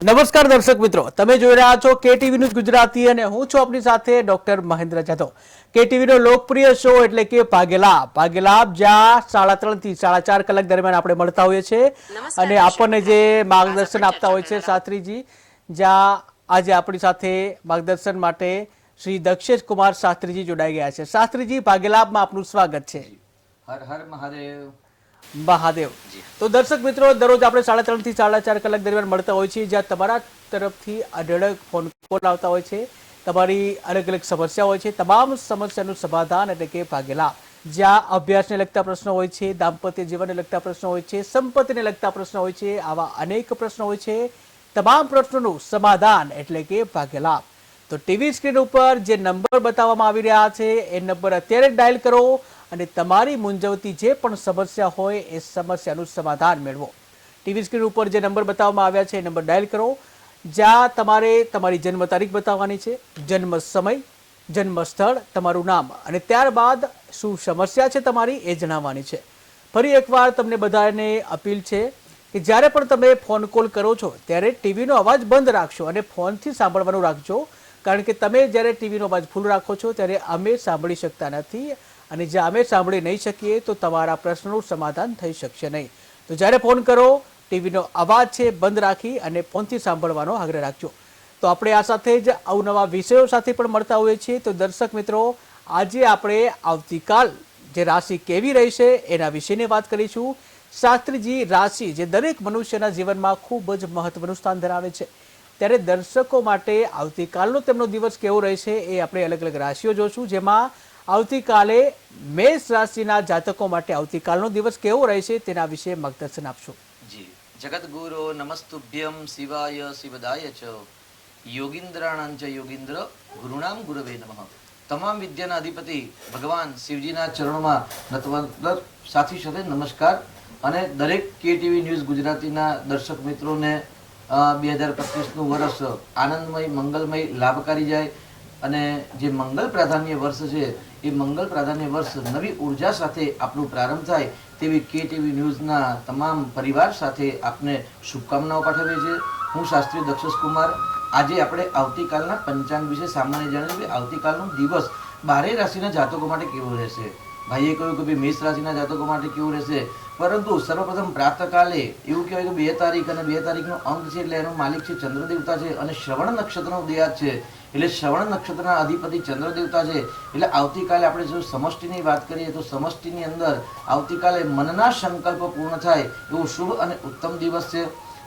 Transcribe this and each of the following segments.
નમસ્કાર દર્શક મિત્રો, તમે જોઈ રહ્યા છો કેટીવી ન્યૂઝ ગુજરાતી અને હું છું આપની સાથે ડોક્ટર મહેન્દ્ર જાધવ। કેટીવીનો લોકપ્રિય શો એટલે કે ભાગ્યલાભ જ્યાં 3.5 થી 4.5 કલાક દરમિયાન આપણે મળતા હોઈએ છીએ અને આપણને જે માર્ગદર્શન આપતા હોય છે શાસ્ત્રીજી, જ્યાં આજે આપણી સાથે માર્ગદર્શન માટે શ્રી દક્ષેશ કુમાર શાસ્ત્રીજી જોડાઈ ગયા છે। શાસ્ત્રીજી, ભાગ્યલાભમાં આપનું સ્વાગત છે। હર હર મહાદેવ। મહાદેવ। તો દર્શક મિત્રો, દરરોજ આપણે 3.5 થી 4.5 કલાક દરમિયાન મળતા હોય છે, જ્યાં તમારા તરફથી અઢળક ફોન કોલ આવતા હોય છે, તમારી અલગ અલગ સમસ્યા હોય છે, તમામ સમસ્યાનું સમાધાન એટલે કે ભાગ્યલાભ, જ્યાં અભ્યાસને લગતા પ્રશ્નો હોય છે, દાંપત્ય જીવનને લગતા પ્રશ્નો હોય છે, સંપત્તિને લગતા પ્રશ્નો હોય છે, આવા અનેક પ્રશ્નો હોય છે, તમામ પ્રશ્નોનું સમાધાન એટલે કે ભાગ્યલાભ। તો ટીવી સ્ક્રીન ઉપર જે નંબર બતાવવામાં આવી રહ્યા છે એ નંબર અત્યારે ડાયલ કરો અને તમારી મૂંઝવતી જે પણ સમસ્યા હોય એ સમસ્યાનું સમાધાન મેળવો। ટીવી સ્ક્રીન ઉપર જે નંબર બતાવવામાં આવ્યા છે એ નંબર ડાયલ કરો, જ્યાં તમારે તમારી જન્મ તારીખ બતાવવાની છે, જન્મ સમય, જન્મ સ્થળ, તમારું નામ અને ત્યારબાદ શું સમસ્યા છે તમારી એ જણાવવાની છે। ફરી એકવાર તમને બધાને અપીલ છે કે જ્યારે પણ તમે ફોન કોલ કરો છો ત્યારે ટીવીનો અવાજ બંધ રાખશો અને ફોનથી સાંભળવાનું રાખજો, કારણ કે તમે જ્યારે ટીવીનો અવાજ ફૂલ રાખો છો ત્યારે અમે સાંભળી શકતા નથી અને જે અમે સાંભળી નહીં શકીએ તો તમારા પ્રશ્નનું સમાધાન થઈ શકશે નહીં। તો જ્યારે ફોન કરો ટીવીનો અવાજ છે બંધ રાખી અને ફોનથી સાંભળવાનો આગ્રહ રાખજો। તો આપણે આ સાથે જ અવનવા વિષયો સાથે પણ મળતા હોઈએ છીએ। તો દર્શક મિત્રો, આજે આપણે આવતીકાલ જે રાશિ કેવી રહેશે એના વિશેની વાત કરીશું। શાસ્ત્રીજી, રાશિ જે દરેક મનુષ્યના જીવનમાં ખૂબ જ મહત્વનું સ્થાન ધરાવે છે, ત્યારે દર્શકો માટે આવતીકાલનો તેમનો દિવસ કેવો રહેશે એ આપણે અલગ અલગ રાશિઓ જોશું, જેમાં આવતીકાલે મેષ રાશિના જાતકો માટે આવતીકાલનો દિવસ કેવો રહેશે તેના વિશે માર્ગદર્શન આપશો। જી, જગતગુરો નમસ્તુભ્યમ શિવાય શિવદાય ચ યોગીન્દ્રાણાં ચ યોગીન્દ્ર ગુરુણામ ગુરવે નમઃ। તમામ વિદ્યાના અધિપતિ ભગવાન શિવજીના ચરણોમાં નતમસ્તક સાથી સાથે નમસ્કાર। અને દરેક કેટીવી ન્યૂઝ ગુજરાતીના દર્શક મિત્રોને 2025નું વર્ષ આનંદમય, મંગલમય, લાભકારી જાય અને જે મંગલ પ્રાધાન્ય વર્ષ છે એ મંગલ પ્રાધાન્ય વર્ષ નવી ઉર્જા સાથે આપણું પ્રારંભ થાય તેવી કેટીવી ન્યૂઝના તમામ પરિવાર સાથે આપને શુભકામનાઓ પાઠવીએ છીએ। હું શાસ્ત્રી દક્ષેશ કુમાર। આજે આપણે આવતીકાલના પંચાંગ વિશે સામાન્ય જાણીએ કે આવતીકાલનો દિવસ 12 રાશિના જાતકો માટે કેવો રહેશે। ભાઈએ કહ્યું કે ભાઈ મેષ રાશિના જાતકો માટે કેવું રહેશે, પરંતુ સર્વપ્રથમ પ્રાતકાલે એવું કહેવાય કે 2 તારીખ અને 2 તારીખનો અંક છે એટલે એનો માલિક છે ચંદ્ર દેવતા છે અને શ્રવણ નક્ષત્રનો ઉદયાત છે, એટલે શ્રવણ નક્ષત્રના અધિપતિ ચંદ્ર દેવતા છે। એટલે આવતીકાલે આપણે જો સમષ્ટિની વાત કરીએ તો સમષ્ટિની અંદર આવતીકાલે મનના સંકલ્પ પૂર્ણ થાય એવું શુભ અને ઉત્તમ દિવસ છે।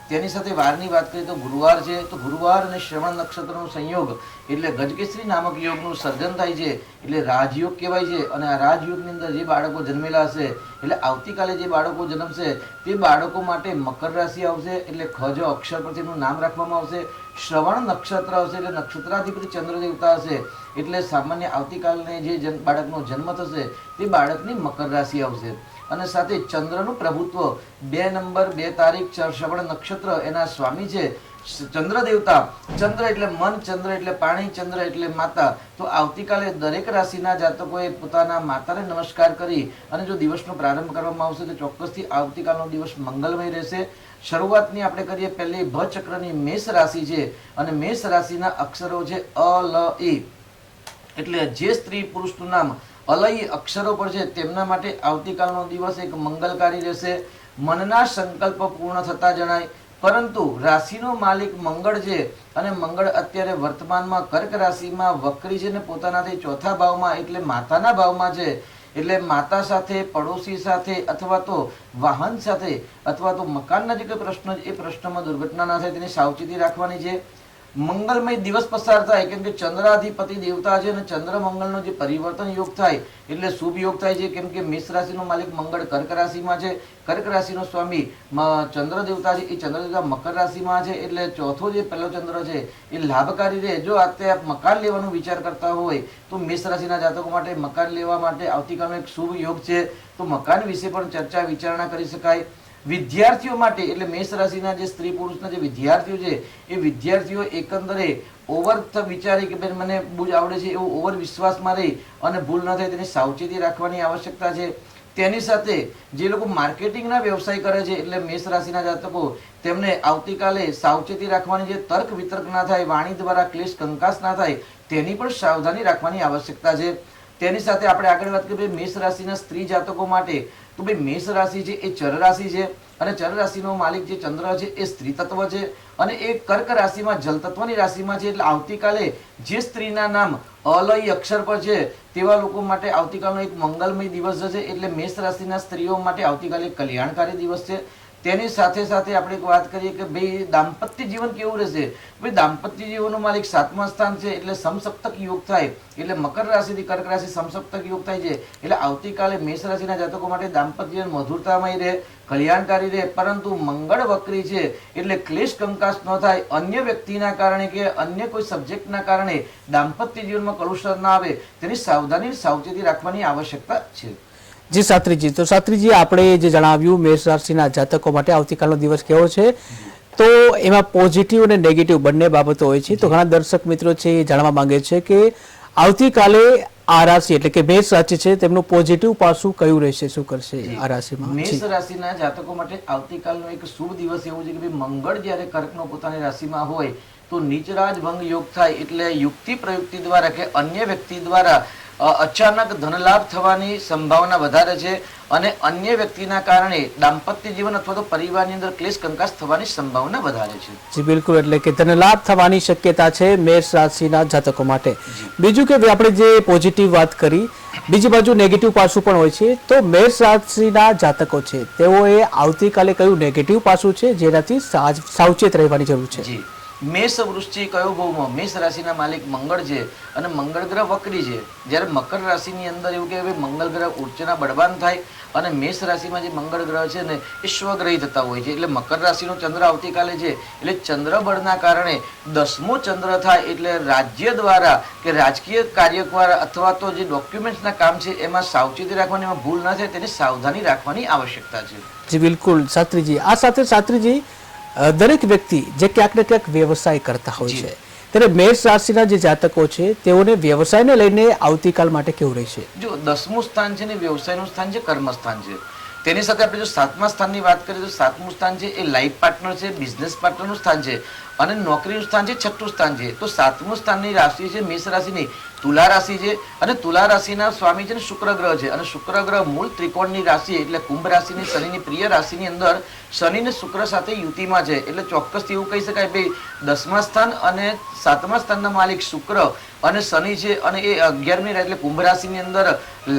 તેની સાથે વારની વાત કરીએ તો ગુરુવાર છે, તો ગુરુવાર અને શ્રવણ નક્ષત્રનો સંયોગ એટલે ગજકેસરી નામક યોગનું સર્જન થાય છે, એટલે રાજયોગ કહેવાય છે। અને આ રાજયોગની અંદર જે બાળકો જન્મેલા હશે એટલે આવતીકાલે જે બાળકો જન્મશે તે બાળકો માટે મકર રાશિ આવશે, એટલે ખજ અક્ષર પરથી એનું નામ રાખવામાં આવશે। શ્રવણ નક્ષત્ર આવશે એટલે નક્ષત્રાધિપતિ ચંદ્ર દેવતા હશે, એટલે સામાન્ય આવતીકાલને જે બાળકનો જન્મ થશે તે બાળકની મકર રાશિ આવશે। અને સાથે ચંદ્રનું પ્રભુત્વ 2 નંબર 2 તારીખ શ્રવણ નક્ષત્ર એના સ્વામી છે ચંદ્ર દેવતા। ચંદ્ર એટલે મન, ચંદ્ર એટલે પાણી, ચંદ્ર એટલે માતા। તો આવતીકાલે દરેક રાશિના જાતકોએ પોતાના માતાને નમસ્કાર કરી અને જો દિવસનો પ્રારંભ કરવામાં આવશે તો ચોક્કસથી આવતીકાલનો દિવસ મંગલમય રહેશે। શરૂઆતની આપણે કરીએ પહેલી ભ ચક્રની મેષ રાશિ છે અને મેષ રાશિના અક્ષરો છે અ, લ, ઈ, એટલે જે સ્ત્રી પુરુષનું નામ અલય અક્ષરો પર છે તેમના માટે આવતીકાલનો દિવસ એક મંગલકારી રહેશે। મનના સંકલ્પ પૂર્ણ થતા જણાય, પરંતુ રાશિનો માલિક મંગળ છે અને મંગળ અત્યારે વર્તમાનમાં કર્ક રાશિમાં વક્રી છે ને પોતાનાથી ચોથા ભાવમાં એટલે માતાના ભાવમાં છે, એટલે માતા સાથે, પડોશી સાથે અથવા તો વાહન સાથે અથવા તો મકાનના જે કોઈ પ્રશ્ન એ પ્રશ્નમાં દુર્ઘટના ના થાય તેની સાવચેતી રાખવાની છે। મંગલમય દિવસ પસાર થાય કેમ કે ચંદ્રાધિપતિ દેવતા છે અને ચંદ્ર મંગળનો જે પરિવર્તન યોગ થાય એટલે શુભ યોગ થાય છે, કેમ કે મેષ રાશિનો માલિક મંગળ કર્ક રાશિમાં છે, કર્ક રાશિનો સ્વામી ચંદ્ર દેવતા છે એ ચંદ્ર દેવતા મકર રાશિમાં છે, એટલે ચોથો જે પહેલો ચંદ્ર છે એ લાભકારી રહે। જો અત્યારે મકાન લેવાનો વિચાર કરતા હોય તો મેષ રાશિના જાતકો માટે મકાન લેવા માટે આવતીકાલનો એક શુભ યોગ છે, તો મકાન વિશે પણ ચર્ચા વિચારણા કરી શકાય। વિદ્યાર્થીઓ માટે એટલે મેષ રાશિના જે સ્ત્રી પુરુષના જે વિદ્યાર્થીઓ છે એ વિદ્યાર્થીઓ એકંદરે ઓવર વિચારી કે ભાઈ મને બહુ જ આવડે છે એવું ઓવર વિશ્વાસમાં રહી અને ભૂલ ન થાય તેની સાવચેતી રાખવાની આવશ્યકતા છે। તેની સાથે જે લોકો માર્કેટિંગના વ્યવસાય કરે છે એટલે મેષ રાશિના જાતકો તેમને આવતીકાલે સાવચેતી રાખવાની, જે તર્ક વિતર્ક ના થાય, વાણી દ્વારા ક્લેશ કંકાસ ના થાય તેની પણ સાવધાની રાખવાની આવશ્યકતા છે. તેની સાથે આપણે આગળ વાત કરીએ મેષ રાશિના સ્ત્રી જાતકો માટે, તો ભાઈ મેષ રાશિ છે એ ચર રાશિ છે અને ચર રાશિનો માલિક જે ચંદ્ર છે એ સ્ત્રી તત્વ છે અને એ કર્ક રાશિમાં જલ તત્વની રાશિમાં છે. એટલે આવતીકાલે જે સ્ત્રીના નામ અલય અક્ષર પર છે તેવા લોકો માટે આવતીકાલનો એક મંગલમય દિવસ છે. એટલે મેષ રાશિના સ્ત્રીઓ માટે આવતીકાલે કલ્યાણકારી દિવસ છે. તેની સાથે સાથે આપણે એક વાત કરીએ કે ભાઈ દાંપત્ય જીવન કેવું રહેશે. ભાઈ દાંપત્ય જીવનનો માલિક 7મા સ્થાન છે એટલે સમસપ્તક યોગ થાય, એટલે મકર રાશિથી કર્ક રાશિ સમસપ્તક યોગ થાય છે. એટલે આવતીકાલે મેષ રાશિના જાતકો માટે દાંપત્ય જીવન મધુરતામય રહે, કલ્યાણકારી રહે. પરંતુ મંગળ વક્રી છે એટલે ક્લેશ કંકાસ ન થાય, અન્ય વ્યક્તિના કારણે કે અન્ય કોઈ સબ્જેક્ટના કારણે દાંપત્ય જીવનમાં કલુષર ના આવે તેની સાવધાની સાવચેતી રાખવાની આવશ્યકતા છે. જી શાસ્ત્રીજી, તો શાસ્ત્રીજી આપણે જે જણાવ્યું મેષ રાશિના જાતકો માટે આવતીકાલનો દિવસ કેવો છે, તો એમાં પોઝિટિવ અને નેગેટિવ બંને બાબતો હોય છે. તો ઘણા દર્શક મિત્રો છે એ જાણવા માંગે છે કે આવતીકાલે આ રાશિ એટલે કે મેષ રાશિ છે તેમનું પોઝિટિવ પાસું કયું રહેશે, શું કરશે આ રાશિમાં? મેષ રાશિના જાતકો માટે આવતીકાલનો એક શુભ દિવસ એવું છે કે ભાઈ મંગળ જ્યારે કર્કનો પોતાની રાશિમાં હોય તો નીચરાજ ભંગ યોગ થાય, એટલે યુક્તિ પ્રયુક્તિ દ્વારા કે અન્ય વ્યક્તિ દ્વારા અચાનક ધનલાભ થવાની સંભાવના વધારે છે અને અન્ય વ્યક્તિના કારણે દાંપત્ય જીવન અથવા તો પરિવારની અંદર ક્લેશ કંકાસ થવાની સંભાવના વધારે છે. જી બિલકુલ, એટલે કે ધનલાભ થવાની શક્યતા છે મેષ રાશિના જાતકો માટે. બીજું કે આપણે જે પોઝિટિવ વાત કરી, બીજી બાજુ નેગેટિવ પાસું પણ હોય છે. તો મેષ રાશિના જાતકો છે તેઓએ આવતીકાલે કયું નેગેટિવ પાસું છે જેનાથી સાવચેત રહેવાની જરૂર છે? મેષ વૃશ્ચિક કયો ભૌમ મેષ રાશિના માલિક મંગળ છે અને મંગળ ગ્રહ વક્રી છે. જ્યારે મકર રાશિની અંદર એવું કે મંગળ ગ્રહ ઉચ્ચના બળવાન થાય અને મેષ રાશિમાં જે મંગળ ગ્રહ છે ને એ સ્વગ્રહી થતા હોય છે. એટલે મકર રાશિનો ચંદ્ર આવતીકાલે છે એટલે ચંદ્ર બળના કારણે 10મો ચંદ્ર થાય એટલે રાજ્ય દ્વારા કે રાજકીય કાર્ય દ્વારા અથવા તો જે ડોક્યુમેન્ટ્સના કામ છે એમાં સાવચેતી રાખવાની, એમાં ભૂલ ન થાય તેની સાવધાની રાખવાની આવશ્યકતા છે. જી બિલકુલ શાસ્ત્રીજી, આ સાથે શાસ્ત્રીજી દરેક વ્યક્તિ જે ક્યાંક ને ક્યાંક વ્યવસાય કરતા હોય છે ત્યારે મેષ રાશિના જે જાતકો છે તેઓને વ્યવસાયને લઈને આવતીકાલ માટે કેવું રહેશે? જો 10મું સ્થાન છે ને વ્યવસાયનું સ્થાન છે, કર્મ સ્થાન છે. તેની સાથે આપણે જો 7મા સ્થાનની વાત કરીએ તો 7મું સ્થાન છે એ લાઈફ પાર્ટનર છે, બિઝનેસ પાર્ટનરનું સ્થાન છે અને નોકરીનું સ્થાન છે 6થું સ્થાન છે. તો 7મું સ્થાનની રાશિ છે મેષ રાશિની તુલા રાશિ છે અને તુલા રાશિના સ્વામી છે ને શુક્ર ગ્રહ છે અને શુક્ર ગ્રહ મૂળ ત્રિકોણની રાશિ એટલે કુંભ રાશિની શનિની પ્રિય રાશિની અંદર શનિ ને શુક્ર સાથે યુતિમાં છે. એટલે ચોક્કસથી એવું કહી શકાય ભાઈ 10મા સ્થાન અને 7મા સ્થાનના માલિક શુક્ર અને શનિ છે અને એ 11મી એટલે કુંભ રાશિની અંદર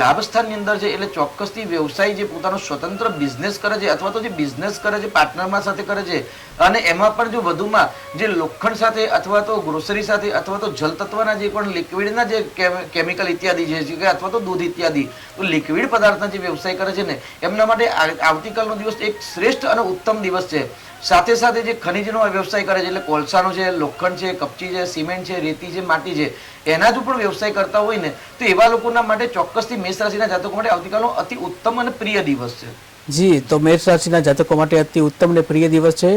લાભ સ્થાનની અંદર છે. એટલે ચોક્કસથી વ્યવસાય જે પોતાનો સ્વતંત્ર બિઝનેસ કરે છે અથવા તો જે બિઝનેસ કરે છે પાર્ટનરમાં સાથે કરે છે અને એમાં પણ જો વધુમાં જે લોખંડ સાથે અથવા તો ગ્રોસરી સાથે અથવા તો જલ તત્વના જે પણ લિક્વિડના જે કેમિકલ ઇત્યાદિ છે કે અથવા તો દૂધ ઇત્યાદિ તો લિક્વિડ પદાર્થના જે વ્યવસાય કરે છે ને એમના માટે આવતીકાલનો દિવસ એક શ્રેષ્ઠ અને ઉત્તમ દિવસ છે. સાથે સાથે જે ખનીજનો વ્યવસાય કરે છે એટલે કોલસાનો છે, લોખંડ છે, કપચી છે, સિમેન્ટ છે, રેતી છે, માટી છે, એના જો પણ વ્યવસાય કરતા હોય ને તો એવા લોકોના માટે ચોક્કસથી મેષ રાશિના જાતકો માટે આવતીકાલનો અતિ ઉત્તમ અને પ્રિય દિવસ છે. જી, તો મેષ રાશિના જાતકો માટે અતિ ઉત્તમ અને પ્રિય દિવસ છે.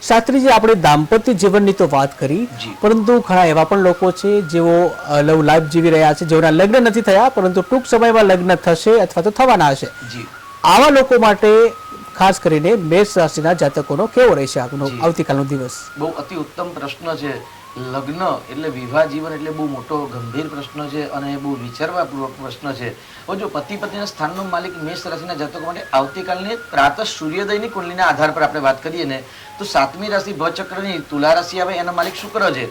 શાસ્ત્રીજી, આપણે દાંપત્ય જીવનની તો વાત કરી, પરંતુ ઘણા એવા પણ લોકો છે જેઓ લવ લાઈફ જીવી રહ્યા છે, જેઓના લગ્ન નથી થયા પરંતુ ટૂંક સમયમાં લગ્ન થશે અથવા તો થવાના હશે. આવા લોકો માટે ખાસ કરીને મેષ રાશિના જાતકોનો કેવો રહેશે આવતીકાલનો દિવસ? બહુ અતિ ઉત્તમ પ્રશ્ન છે. લગ્ન એટલે વિવાહ જીવન એટલે બહુ મોટો ગંભીર પ્રશ્ન છે અને બહુ વિચારવાપૂર્વક પ્રશ્ન છે. હવે જો પતિ પત્નીના સ્થાનનો માલિક મેષ રાશિના જાતકો માટે આવતીકાલની પ્રાતઃ સૂર્યોદયની કુંડલીના આધાર પર આપણે વાત કરીએ ને તો 7મી રાશિ ભચક્રની તુલા રાશિ આવે એના માલિક શુક્ર છે.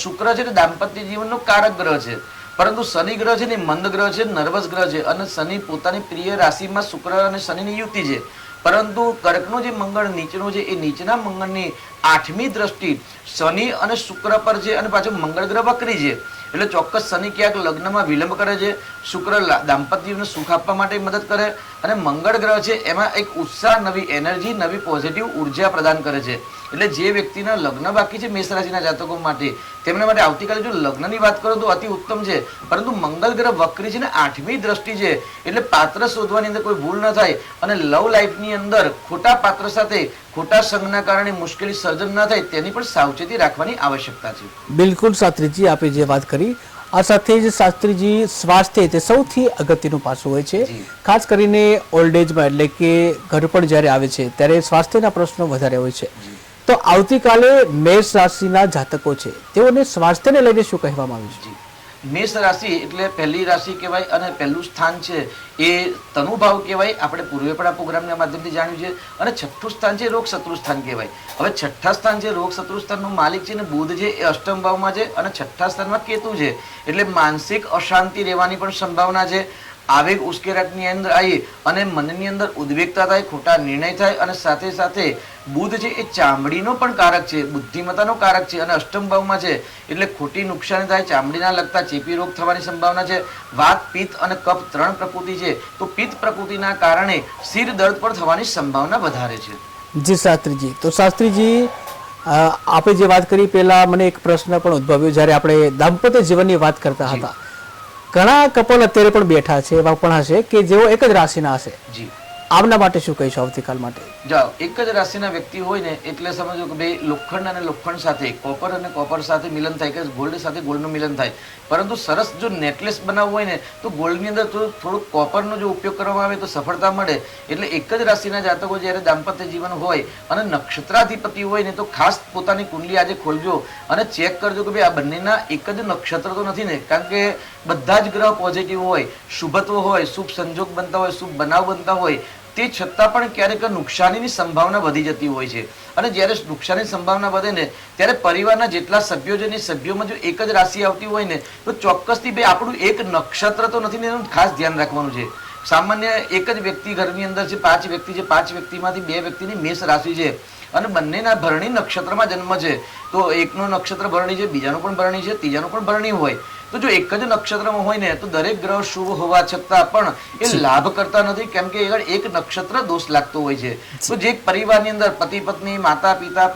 શુક્ર છે તે દાંપત્ય જીવનનો કારક ગ્રહ છે, પરંતુ શનિ ગ્રહ છે ને મંદ ગ્રહ છે, નર્વસ ગ્રહ છે અને શનિ પોતાની પ્રિય રાશિમાં શુક્ર અને શનિની યુતિ છે. પરંતુ કર્કનો જે મંગળ નીચનો છે એ નીચના મંગળની 8મી દ્રષ્ટિ શનિ અને શુક્ર પર છે અને પાછો મંગળ ગ્રહ વક્રી છે. એટલે ચોક્કસ શનિ ક્યાંક લગ્નમાં વિલંબ કરે છે, શુક્ર દાંપત્ય જીવનને સુખ આપવા માટે મદદ કરે અને મંગળ ગ્રહ છે એમાં એક ઉત્સાહ, નવી એનર્જી, નવી પોઝિટિવ ઉર્જા પ્રદાન કરે છે. એટલે જે વ્યક્તિના લગ્ન બાકી છે મેષ રાશિના જાતકો માટે તેમના માટે આવતીકાલે જો લગ્નની વાત કરો તો અતિ ઉત્તમ છે, પરંતુ મંગળ ગ્રહ વક્રી છે ને 8મી દ્રષ્ટિ છે એટલે પાત્ર શોધવાની અંદર કોઈ ભૂલ ન થાય અને લવ લાઈફની અંદર ખોટા પાત્ર સાથે ખોટા સંગના કારણે મુશ્કેલી સર્જન ન થાય તેની પણ સાવચેતી રાખવાની આવશ્યકતા છે. બિલકુલ શાસ્ત્રીજી, આપે જે વાત કરી આ સાથે જ શાસ્ત્રીજી સ્વાસ્થ્ય તે સૌથી અગત્યનું પાસું હોય છે. જી. ખાસ કરીને ઓલ્ડ એજમાં એટલે કે ઘરપણ જ્યારે આવે છે ત્યારે સ્વાસ્થ્યના પ્રશ્નો વધારે હોય છે. તો આવતીકાલે મેષ રાશિના જાતકો છે તેઓને સ્વાસ્થ્યને લઈને શું કહેવામાં આવ્યું છે? જી મેષ રાશિ એટલે પહેલી રાશિ કહેવાય અને પહેલું સ્થાન છે એ તનુભાવ કહેવાય. આપણે પૂર્વે પણ આ પ્રોગ્રામના માધ્યમથી જાણ્યું છે. અને છઠ્ઠું સ્થાન છે રોગ શત્રુ સ્થાન કહેવાય. હવે છઠ્ઠા સ્થાન છે રોગ શત્રુ સ્થાનનો માલિક છે ને બુધ છે એ અષ્ટમ ભાવમાં છે અને છઠ્ઠા સ્થાનમાં કેતુ છે. એટલે માનસિક અશાંતિ રહેવાની પણ સંભાવના છે. આવેગ ઉશ્કેરાટની અંદર આવી અને મનની અંદર ઉદ્વેગતા થાય, ખોટા નિર્ણય થાય અને સાથે સાથે બુધ છે એ ચામડીનો પણ કારક છે, બુદ્ધિમત્તાનો કારક છે અને અષ્ટમ ભાવમાં છે એટલે ખોટી નુકસાની થાય, ચામડીના લગતા ચેપી રોગ થવાની સંભાવના છે. વાત, પિત્ત અને કફ 3 પ્રકૃતિ છે તો પિત્ત પ્રકૃતિના કારણે શિર દર્દ પણ થવાની સંભાવના વધારે છે. જી શાસ્ત્રીજી, તો શાસ્ત્રીજી આપણે જે વાત કરી પહેલા મને એક પ્રશ્ન પણ ઉદ્ભવ્યો જ્યારે આપણે દાંપત્ય જીવનની વાત કરતા હતા. ઘણા કપલ અત્યારે પણ બેઠા છે એવા પણ હશે કે જેઓ એક જ રાશિના હશે. જી આમના માટે શું કહીશું આવતીકાલ માટે? જાઓ, એક જ રાશિના વ્યક્તિ હોય ને એટલે સમજો કે ભાઈ લોખંડ અને લોખંડ સાથે, કોપર અને કોપર સાથે મિલન થાય કે ગોલ્ડ સાથે ગોલ્ડનું મિલન થાય. પરંતુ સરસ જો નેકલેસ બનાવવું હોય ને તો ગોલ્ડની અંદર થોડુંક કોપરનો જો ઉપયોગ કરવામાં આવે તો સફળતા મળે. એટલે એક જ રાશિના જાતકો જ્યારે દાંપત્ય જીવન હોય અને નક્ષત્રાધિપતિ હોય ને તો ખાસ પોતાની કુંડલી આજે ખોલજો અને ચેક કરજો કે ભાઈ આ બંનેના એક જ નક્ષત્ર તો નથી ને. કારણ કે બધા જ ગ્રહ પોઝિટિવ હોય, શુભત્વ હોય, શુભ સંજોગ બનતા હોય, શુભ બનાવ બનતા હોય, તે છતાં પણ ક્યારેક નુકસાનીની સંભાવના વધી જતી હોય છે. અને જ્યારે નુકસાનની સંભાવના વધે ને ત્યારે પરિવારના જેટલા સભ્યો છે ને સભ્યોમાં જો એક જ રાશિ આવતી હોય ને તો ચોક્કસથી ભાઈ આપણું એક નક્ષત્ર તો નથી ને એનું ખાસ ધ્યાન રાખવાનું છે. સામાન્ય એક જ વ્યક્તિ ઘરની અંદર છે, 5 વ્યક્તિ છે, 5 વ્યક્તિમાંથી 2 વ્યક્તિની મેષ રાશિ છે અને બંનેના ભરણી નક્ષત્રમાં જન્મ છે. તો એકનો નક્ષત્ર ભરણી છે, બીજાનું પણ ભરણી છે, ત્રીજાનું પણ ભરણી હોય તો જો એક જ નક્ષત્રમાં હોય ને તો દરેક ગ્રહ શુભ હોવા છતાં પણ એ લાભ કરતા નથી. કેમ કે એક નક્ષત્ર દોષ લાગતો હોય છે. તો જે પરિવારની અંદર પતિ પત્ની, માતા પિતા,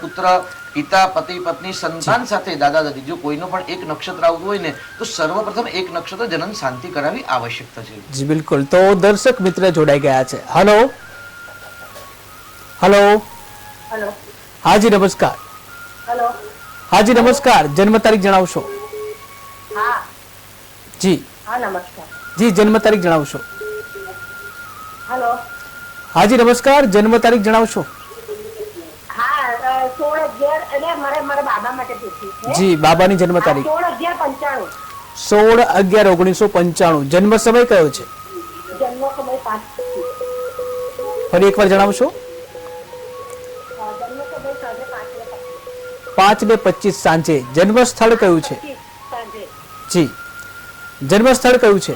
પુત્ર પિતા, પતિ પત્ની, સંતાન સાથે દાદા દાદી જો કોઈનો પણ એક નક્ષત્ર આવતું હોય ને તો સર્વપ્રથમ એક નક્ષત્ર જનન શાંતિ કરાવી આવશ્યકતા છે. જી બિલકુલ. તો દર્શક મિત્ર જોડાઈ ગયા છે. Hello hello hello. હાજી નમસ્કાર. હેલો. હાજી નમસ્કાર. જન્મ તારીખ જણાવશો? હા. જી હા નમસ્કાર. જી જન્મ તારીખ જણાવશો? હેલો. હાજી નમસ્કાર. જન્મ તારીખ જણાવશો? હા 16/11 એટલે મારા બાબા માટે પૂછ્યું છે. જી બાબાની જન્મ તારીખ 16/11/95. 16/11/1995. જન્મ સમય કયો છે? જન્મ સમય 5. ફરી એકવાર જણાવશો? જન્મ સમય સાંજે 5:25 સાંજે. જન્મ સ્થળ કયું છે? 5:25 સાંજે. જી જન્મ સ્થળ કયું છે?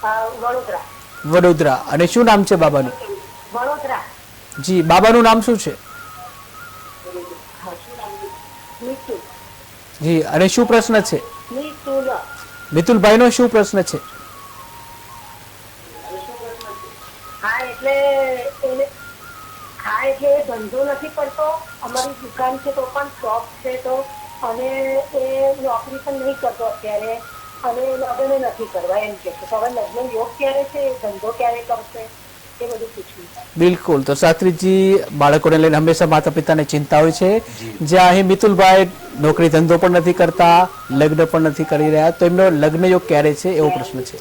હા વડોદરા. વડોદરા. અને શું નામ છે બાબાનું? વડોદરા. જી બાબાનું નામ શું છે? મિતુલ. જી અને શું પ્રશ્ન છે? મિતુલ. મિતુલભાઈનો શું પ્રશ્ન છે? હા એટલે એ ધંધો નથી કરતો. અમારી દુકાન છે તો પણ શોપ છે તો અને એ નોકરી પણ નહીં કરતો અત્યારે અને લગ્ન નથી કરવા એમ કે છે. હવે લગ્ન યોગ ક્યારે છે, ધંધો ક્યારે કરશે એ બધું પૂછ્યું. બિલકુલ. તો શાસ્ત્રીજી બાળકોને લઈને હંમેશા માતા પિતાને ચિંતા હોય છે. જ્યાં અહીં મિતુલભાઈ નોકરી ધંધો પણ નથી કરતા, લગ્ન પણ નથી કરી રહ્યા, તો એમનો લગ્ન યોગ ક્યારે છે એવો પ્રશ્ન છે.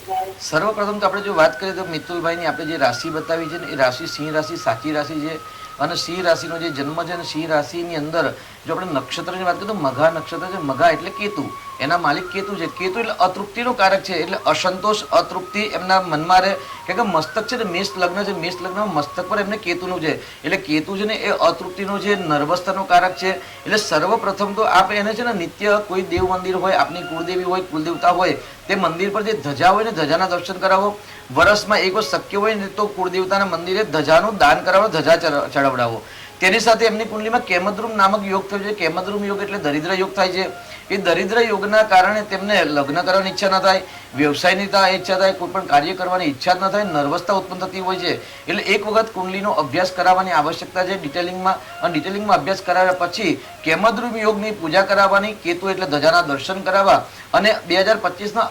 સર્વપ્રથમ તો આપણે જો વાત કરીએ તો મિતુલભાઈની આપણે જે રાશિ બતાવી છે ને એ રાશિ સિંહ રાશિ સાચી રાશિ છે. અને સિંહ રાશિનો જે જન્મ છે ને સિંહ રાશિની અંદર જો આપણે નક્ષત્રની વાત કરીએ તો મઘા નક્ષત્ર છે. મઘા એટલે કેતુ, એના માલિક કેતુ છે. કેતુ એટલે અતૃપ્તિનો કારક છે. એટલે અસંતોષ, અતૃપ્તિ એમના મનમાં રહે. કારણ કે મસ્તક છે ને મેષ લગ્ન છે, મેષ લગ્નમાં મસ્તક પર એમને કેતુનું છે. એટલે કેતુ છે ને એ અતૃપ્તિનો છે, નર્વસતાનો કારક છે. એટલે સર્વપ્રથમ તો આપ એને છે ને નિત્ય કોઈ દેવ મંદિર હોય, આપની કુળદેવી હોય, કુલદેવતા હોય તે મંદિર પર જે ધજા હોય ને ધજાના દર્શન કરાવો. વર્ષમાં એક વાર શક્ય હોય ને તો કુળદેવતાના મંદિરે ધજાનું દાન કરાવો, ધજા ચડાવડાવો. તેની સાથે એમની કુંડલીમાં કેમદ્રુમ નામક યોગ થયો છે. કેમદ્રુમ યોગ એટલે દરિદ્ર યોગ થાય છે. એ દરિદ્ર યોગના કારણે તેમને લગ્ન કરવાની ઈચ્છા ન થાય, વ્યવસાયની ઈચ્છા થાય, કોઈ પણ કાર્ય કરવાની ઈચ્છા ન થાય, નર્વસતા ઉત્પન્ન થતી હોય છે. એટલે એક વખત કુંડલીનો અભ્યાસ કરાવવાની આવશ્યકતા છે ડિટેલિંગમાં. અને ડિટેલિંગમાં અભ્યાસ કરાવ્યા પછી કેમદ્રુમ યોગની પૂજા કરાવવાની, કેતુ એટલે ધજાના દર્શન કરાવવા અને 2025ના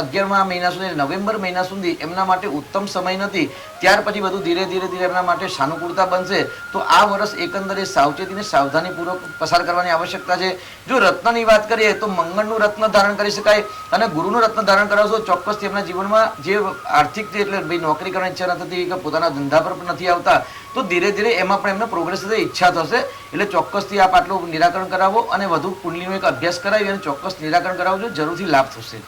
11મા મહિના સુધી, નવેમ્બર મહિના સુધી એમના માટે ઉત્તમ સમય નથી. ત્યાર પછી બધું ધીરે ધીરે એમના માટે સાનુકૂળતા બનશે. તો આ વર્ષ એકંદરે સાવચેતીને સાવધાનીપૂર્વક પસાર કરવાની આવશ્યકતા છે. જો રત્નની વાત કરીએ તો મંગળનું રત્ન ધારણ કરી શકાય અને ગુરુનું રત્ન ધારણ કરાવશો ચોક્કસથી એમના જીવનમાં જે આર્થિક છે એટલે ભાઈ નોકરી કરવાની ઈચ્છા ન થતી કે પોતાના ધંધા પર પણ નથી આવતા તો ધીરે ધીરે એમાં પણ એમને પ્રોગ્રેસ થશે, ઈચ્છા થશે. એટલે ચોક્કસથી આપ આટલું નિરાકરણ કરાવો અને વધુ કુંડલીનો એક અભ્યાસ કરાવી અને ચોક્કસ નિરાકરણ કરાવજો, જરૂરથી લાભ થશે.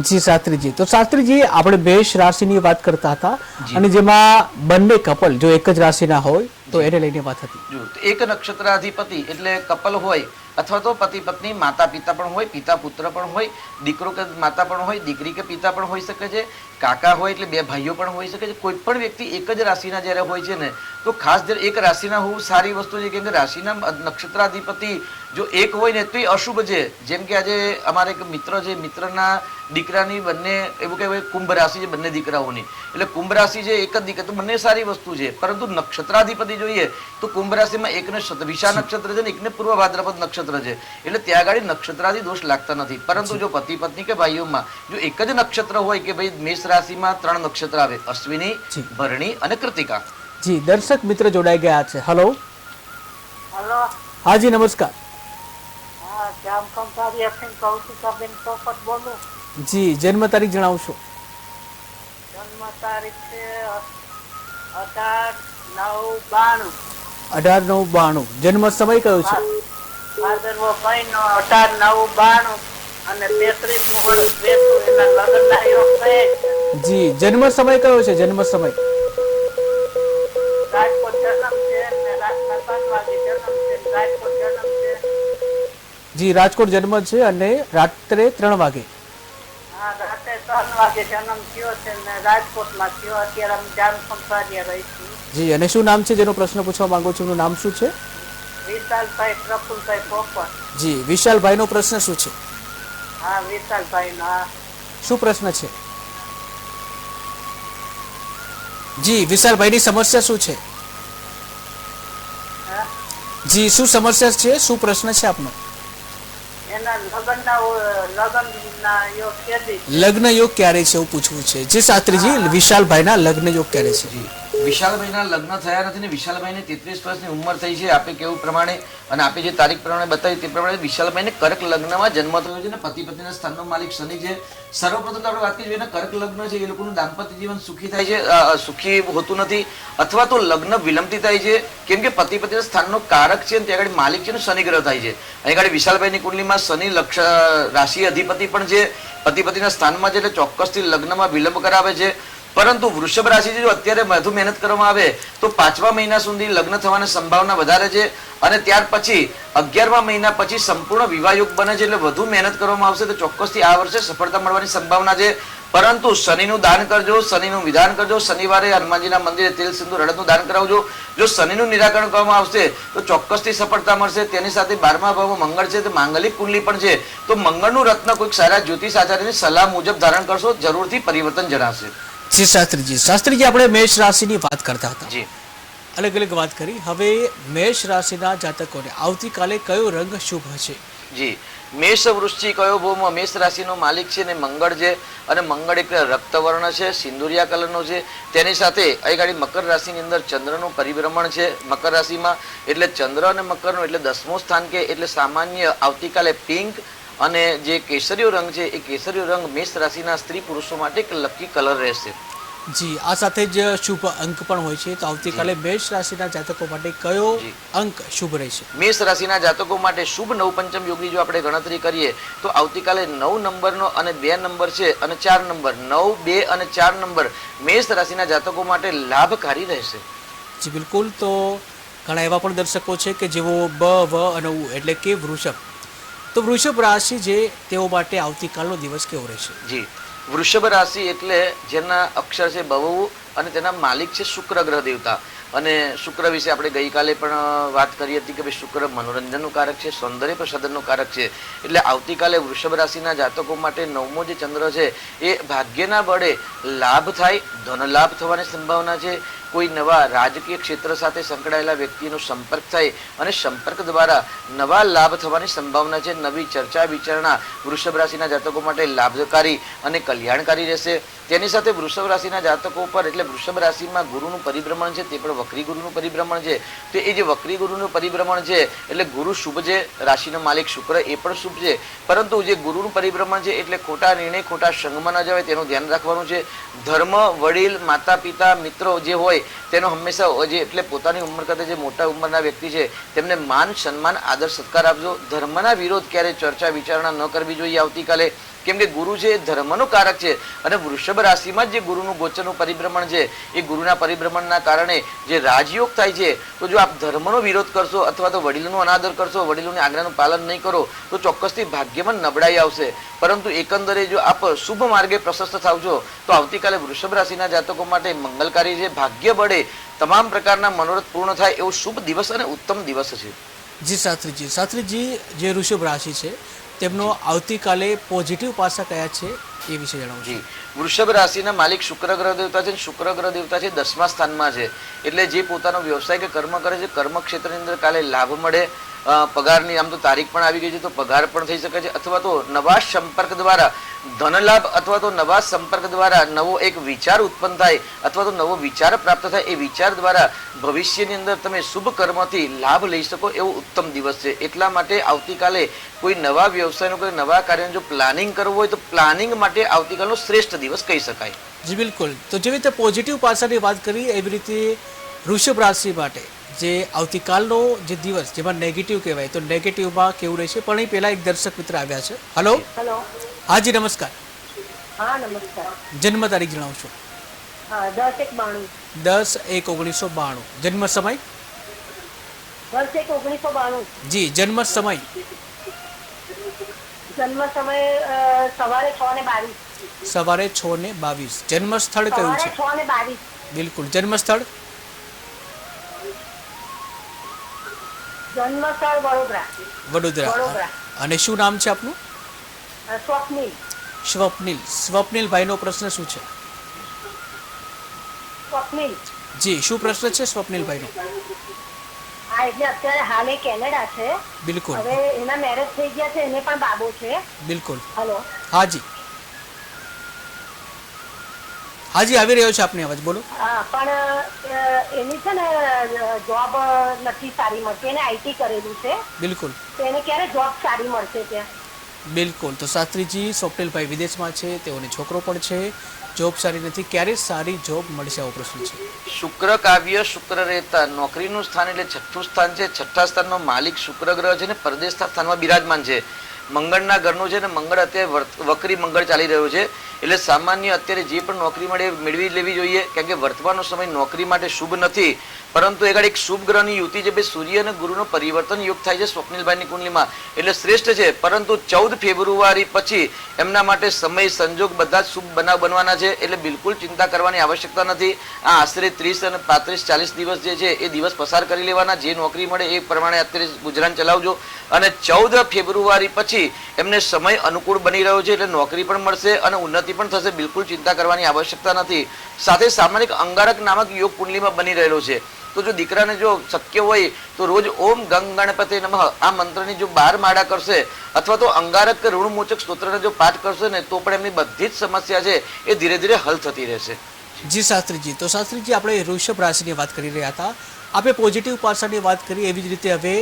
જી શાસ્ત્રીજી, તો શાસ્ત્રીજી આપણે મેષ રાશિની વાત કરતા હતા અને જેમાં બંને કપલ જો એક જ રાશિના હોય તો એને લઈને વાત હતી. જો એક નક્ષત્રાધિપતિ એટલે કપલ હોય અથવા તો પતિ પત્ની, માતા પિતા પણ હોય, પિતા પુત્ર પણ હોય, દીકરો કે માતા પણ હોય, દીકરી કે પિતા પણ હોઈ શકે છે, કાકા હોય એટલે બે ભાઈઓ પણ હોઈ શકે છે. કોઈ પણ વ્યક્તિ એક જ રાશિના જ્યારે હોય છે ને તો ખાસ જ્યારે એક રાશિના હોવું સારી વસ્તુ છે, કેમ કે રાશિના નક્ષત્રાધિપતિ જો એક હોય ને તો એ અશુભ છે. જેમ કે આજે અમારે એક મિત્ર છે, મિત્રના દીકરાની બંને એવું કહેવાય કુંભ રાશિ છે બંને દીકરાઓની, એટલે કુંભ રાશિ છે એક જ દીકરા તો બંને સારી વસ્તુ છે. પરંતુ નક્ષત્રાધિપતિ જોઈએ તો કુંભ રાશિમાં એકને વિશા નક્ષત્ર છે ને એકને પૂર્વ ભાદ્રપદ નક્ષત્ર છે, એટલે ત્યાં આગળ નક્ષત્રાદિ દોષ લાગતા નથી. પરંતુ જો પતિ પત્ની કે ભાઈઓમાં જો એક જ નક્ષત્ર હોય કે ભાઈ મેષ રાશિમાં 3 નક્ષત્ર આવે, અશ્વિની, ભરણી અને કૃતિકા. જી દર્શક મિત્ર જોડાઈ ગયા છે. હેલો. હલો. હાજી નમસ્કાર. હા, જામ કંપારી અફીન કૌશિકાબેન પોપટ બોલું. જી જન્મ તારીખ જણાવશો? જન્મ તારીખ છે 18/9/92. 18/9/92. જન્મ સમય કયો છે? ભાદરવો મહિનો 18/9/92 અને 33 વર્ષ બેઠું એના લગ્નના યોગ થયા છે. જી જન્મ સમય કયો છે? જન્મ સમય રાજકોટ જન્મ છે ને રાતના 3 વાગે જન્મ છે, રાજકોટ જન્મ છે. જી રાજકોટ જન્મ છે અને રાત્રે 3 વાગે. હા, રાતે 3 વાગે જન્મ થયો છે ને રાજકોટમાં થયો. અત્યારે અમે જામ કંપારીયા રહી છું. જી અને શું નામ છે જેનો પ્રશ્ન પૂછવા માંગો છો? એનું નામ શું છે? વિશાલભાઈ પ્રફુલભાઈ પોપટ. જી વિશાલભાઈનો પ્રશ્ન શું છે? હા, વિશાલભાઈ નો. શું પ્રશ્ન છે? જી વિશાલભાઈની સમસ્યા શું છે? જી શું સમસ્યા છે, શું પ્રશ્ન છે આપનો? એના લગ્નના યોગ કેદી? લગ્ન યોગ ક્યારે છે એવું પૂછવું છે. જે શાસ્ત્રીજી વિશાલભાઈના લગ્ન યોગ ક્યારે છે? વિશાલભાઈના લગ્ન થયા નથી ને વિશાલભાઈને 33 વર્ષની ઉંમર થઈ છે આપે કેવું પ્રમાણે અને આપે જે તારીખ પ્રમાણે બતાવી તે પ્રમાણે વિશાલભાઈને કર્ક લગ્નમાં જન્મ થયો છે ને પતિ પત્નીના સ્થાનનો માલિક શનિ છે. સર્વપ્રથમ તો આપણે વાત કરીએ ને કર્ક લગ્ન છે એ લોકોનું દાંપત્ય જીવન સુખી થાય છે, સુખી હોતું નથી અથવા તો લગ્ન વિલંબથી થાય છે, કેમ કે પતિ પત્નીના સ્થાનનો કારક છે અને ત્યાં આગળ માલિક છે ને શનિ ગ્રહ થાય છે. અહીં આગળ વિશાલભાઈની કુંડલીમાં શનિ રાશિ અધિપતિ પણ છે, પતિ પત્નીના સ્થાનમાં છે એટલે ચોક્કસથી લગ્નમાં વિલંબ કરાવે છે. પરંતુ વૃષભ રાશિ જો અત્યારે વધુ મહેનત કરવામાં આવે તો 5મા મહિના સુધી લગ્ન થવાની સંભાવના વધારે છે અને ત્યાર પછી 11મા મહિના પછી સંપૂર્ણ વિવાહ યોગ બને છે. એટલે વધુ મહેનત કરવામાં આવશે તો ચોક્કસથી આ વર્ષે સફળતા મળવાની સંભાવના છે. પરંતુ શનિનું દાન કરજો, શનિનું વિધાન કરજો, શનિવારે હનુમાનજીના મંદિરે તેલ સિંદૂર અડદનું દાન કરાવજો. જો શનિનું નિરાકરણ કરવામાં આવશે તો ચોક્કસથી સફળતા મળશે. તેની સાથે 12મા ભાવમાં મંગળ છે, તો માંગલિક કુંડલી પણ છે, તો મંગળનું રત્ન કોઈક સારા જ્યોતિષ આચાર્યની સલાહ મુજબ ધારણ કરશો, જરૂરથી પરિવર્તન જણાશે. જી શાસ્ત્રીજી આપણે મેષ રાશિની વાત કરતા હતા. જી અલગ અલગ વાત કરી. હવે મેષ રાશિના જાતકોને આવતીકાલે કયો રંગ શુભ હશે? જી મેષ વૃશ્ચિક કયો ભૌમ મેષ રાશિનો માલિક છે ને મંગળ છે અને મંગળ એક રક્તવર્ણ છે, સિંદુરિયા કલરનો છે. તેની સાથે અહીં ગાડી મકર રાશિની અંદર ચંદ્રનું પરિભ્રમણ છે મકર રાશિમાં, એટલે ચંદ્ર અને મકરનું એટલે 10મું સ્થાન કે એટલે સામાન્ય આવતીકાલે પિંક અને જે કેસરીયો રંગ છે એ કેસરીયો રંગ મેષ રાશિના સ્ત્રી પુરુષો માટે એક લકી કલર રહેશે. જી આ સાથે જ શુભ અંક પણ હોય છે, તો આવતીકાલે મેષ રાશિના જાતકો માટે કયો અંક શુભ રહેશે? મેષ રાશિના જાતકો માટે શુભ 9 પંચમ યોગની જો આપણે ગણતરી કરીએ તો આવતીકાલે 9 નંબરનો અને 2 નંબર છે અને 4 નંબર 9, 2 અને 4 નંબર મેષ રાશિના જાતકો માટે લાભકારી રહેશે. જી બિલકુલ. તો ઘણા એવા પણ દર્શકો છે કે જેઓ બ વ અને ઉ એટલે કે વૃષભ, તો વૃષભ રાશિ જે તેઓ માટે આવતીકાલનો દિવસ કેવો રહેશે? જી વૃષભ રાશિ એટલે જેના અક્ષર છે બહુ અને તેના માલિક છે શુક્ર ગ્રહ દેવતા. અને શુક્ર વિશે આપણે ગઈકાલે પણ વાત કરી હતી કે ભાઈ શુક્ર મનોરંજનનું કારક છે, સૌંદર્ય પ્રસાધનનું કારક છે. એટલે આવતીકાલે વૃષભ રાશિના જાતકો માટે 9મો જે ચંદ્ર છે એ ભાગ્યના બળે લાભ થાય, ધન લાભ થવાની સંભાવના છે. કોઈ નવા રાજકીય ક્ષેત્ર સાથે સંકળાયેલા વ્યક્તિનો સંપર્ક થાય અને સંપર્ક દ્વારા નવા લાભ થવાની સંભાવના છે. નવી ચર્ચા વિચારણા વૃષભ રાશિના જાતકો માટે લાભકારી અને કલ્યાણકારી રહેશે. તેની સાથે વૃષભ રાશિના જાતકો પર એટલે વૃષભ રાશિમાં ગુરુનું પરિભ્રમણ છે તે પણ વક્રી ગુરુનું પરિભ્રમણ છે. તો એ જે વક્રી ગુરુનું પરિભ્રમણ છે એટલે ગુરુ શુભ છે, રાશિનો માલિક શુક્ર એ પણ શુભ છે, પરંતુ જે ગુરુનું પરિભ્રમણ છે એટલે ખોટા નિર્ણય ખોટા સંગમાં ન જવાય તેનું ધ્યાન રાખવાનું છે. ધર્મ, વડીલ, માતા પિતા, મિત્રો જે હોય તેનો હંમેશા જે એટલે પોતાની ઉંમર કરતા જે મોટા ઉંમરના વ્યક્તિ છે તેમને માન, સન્માન, આદર, સત્કાર આપજો. ધર્મના વિરોધ ક્યારે ચર્ચા વિચારણા ન કરવી જોઈએ આવતીકાલે, કેમ કે ગુરુ છે એ ધર્મનો કારક છે અને વૃષભ રાશિમાં જ જે ગુરુનું ગોચરનું પરિભ્રમણ છે એ ગુરુના પરિભ્રમણના કારણે જે રાજયોગ થાય છે. તો જો આપ ધર્મનો વિરોધ કરશો અથવા તો વડીલોનો અનાદર કરશો, વડીલોની આજ્ઞાનું પાલન નહીં કરો તો ચોક્કસથી ભાગ્યમાં નબળાઈ આવશે. પરંતુ એકંદરે જો આપ શુભ માર્ગે પ્રશસ્ત થાવ છો તો આવતીકાલે વૃષભ રાશિના જાતકો માટે મંગલકારી છે. ભાગ્ય બળે તમામ પ્રકારના મનોરથ પૂર્ણ થાય એવો શુભ દિવસ અને ઉત્તમ દિવસ છે. જી શાસ્ત્રીજી, જે વૃષભ રાશિ છે તેમનો આવતીકાલે પોઝિટિવ પાસા કયા છે એ વિશે જણાવો. જી, વૃષભ રાશિના માલિક શુક્ર ગ્રહ દેવતા છે. શુક્ર ગ્રહ દેવતા છે 10મા સ્થાનમાં છે, એટલે જે પોતાનો વ્યવસાય કે કર્મ કરે છે કર્મ ક્ષેત્રની અંદર કાલે લાભ મળે. પગારની આમ તો તારીખ પણ આવી ગઈ છે તો પગાર પણ થઈ શકે છે, અથવા તો નવા સંપર્ક દ્વારા ધન લાભ અથવા તો નવા સંપર્ક દ્વારા નવો એક વિચાર ઉત્પન્ન થાય અથવા તો નવો વિચાર પ્રાપ્ત થાય. એ વિચાર દ્વારા ભવિષ્યની અંદર તમે શુભ કર્મથી લાભ લઈ શકો એવો ઉત્તમ દિવસ છે. એટલા માટે આવતીકાલે કોઈ નવા વ્યવસાયનું કોઈ નવા કાર્યનું જો પ્લાનિંગ કરવું હોય તો પ્લાનિંગ માટે આવતીકાલનો શ્રેષ્ઠ દિવસ કહી શકાય. જી બિલકુલ. તો જેવી રીતે પોઝિટિવ પાસાની વાત કરી એવી રીતે વૃષભ રાશિ માટે જે આવતીકાલનો જે દિવસ જેમાં નેગેટિવ કહેવાય તો નેગેટિવમાં કેવું રહેશે, પણ એ પહેલા એક દર્શક મિત્ર આવ્યા છે. હલો. હેલો. હાજી નમસ્કાર. હા નમસ્કાર. જન્મ તારીખ જણાવશો. હા 10/1/92. 10/1/1992. જન્મ સમય. 10/1/1992. જી જન્મ સમય. જન્મ સમય સવારે 6:22. સવારે 6:22. જન્મ સ્થળ કયું છે? 6:22. બિલકુલ. જન્મ સ્થળ. જન્મ સ્થળ વડોદરા. વડોદરા. અને શું નામ છે આપનું? સ્વપ્નિલ. સ્વપ્નિલ. સ્વપ્નિલ ભાઈનો પ્રશ્ન શું છે? સ્વપ્નિલ. જી શું પ્રશ્ન છે સ્વપ્નિલ ભાઈનો? હા એટલે અત્યારે હાલ એ કેનેડા છે. બિલકુલ. હવે એના મેરેજ થઈ ગયા છે, એને પણ બાબો છે. બિલકુલ. હેલો. હાજી હાજી આવી રહ્યો છે આપની અવાજ, બોલો. હા પણ એની છે ને જોબ નથી સારી મળતી, એને આઈટી કરેલું છે. બિલકુલ. તો એને ક્યારે જોબ સારી મળશે ત્યાં? બિલકુલ. તો શાસ્ત્રીજી સ્વપ્નિલભાઈ વિદેશમાં છે, તેઓને છોકરો પણ છે, જોબ સારી નથી, ક્યારે સારી જોબ મળશે આવો પ્રશ્ન છે. શુક્ર કાવ્ય શુક્ર રહેતા નોકરીનું સ્થાન એટલે 6થું સ્થાન છે. 6થા સ્થાનનો માલિક શુક્ર ગ્રહ છે ને પરદેશના સ્થાનમાં બિરાજમાન છે. મંગળના ઘરનું છે ને મંગળ અત્યારે વક્રી મંગળ ચાલી રહ્યો છે, એટલે સામાન્ય અત્યારે જે પણ નોકરી મળે મેળવી લેવી જોઈએ, કેમ કે વર્તમાનનો સમય નોકરી માટે શુભ નથી. પરંતુ એકાદ એક શુભ ગ્રહની યુતિ છે, બે સૂર્ય અને ગુરુનો પરિવર્તન યોગ થાય છે સ્વપ્નિલભાઈની કુંડલીમાં, એટલે શ્રેષ્ઠ છે. પરંતુ 14 ફેબ્રુઆરી પછી એમના માટે સમય સંજોગ બધા જ શુભ બનાવ બનવાના છે, એટલે બિલકુલ ચિંતા કરવાની આવશ્યકતા નથી. આ આશરે 30 અને 35-40 દિવસ જે છે એ દિવસ પસાર કરી લેવાના, જે નોકરી મળે એ પ્રમાણે અત્યારે ગુજરાન ચલાવજો. અને 14 ફેબ્રુઆરી પછી એમને સમય અનુકૂળ બની રહ્યો છે, એટલે નોકરી પણ મળશે અને ઉન્નતિ પણ થશે, બિલકુલ ચિંતા કરવાની આવશ્યકતા નથી. સાથે સામાનિક અંગારક નામક યોગ કુંડલીમાં બની રહેલો છે. તો જો દીકરાને જો શક્ય હોય તો રોજ ઓમ ગંગ ગણપતિ નમઃ આ મંત્રની જો 12 માળા કરશે અથવા તો અંગારક કે ઋણમોચક સ્તોત્રને જો પાઠ કરશે ને તો પણ એમની બધી જ સમસ્યા છે એ ધીરે ધીરે હલ થતી રહેશે. જી શાસ્ત્રીજી. તો શાસ્ત્રીજી આપણે વૃષભ રાશિની વાત કરી રહ્યા હતા, આપણે પોઝિટિવ પાસાની વાત કરી, એવી જ રીતે હવે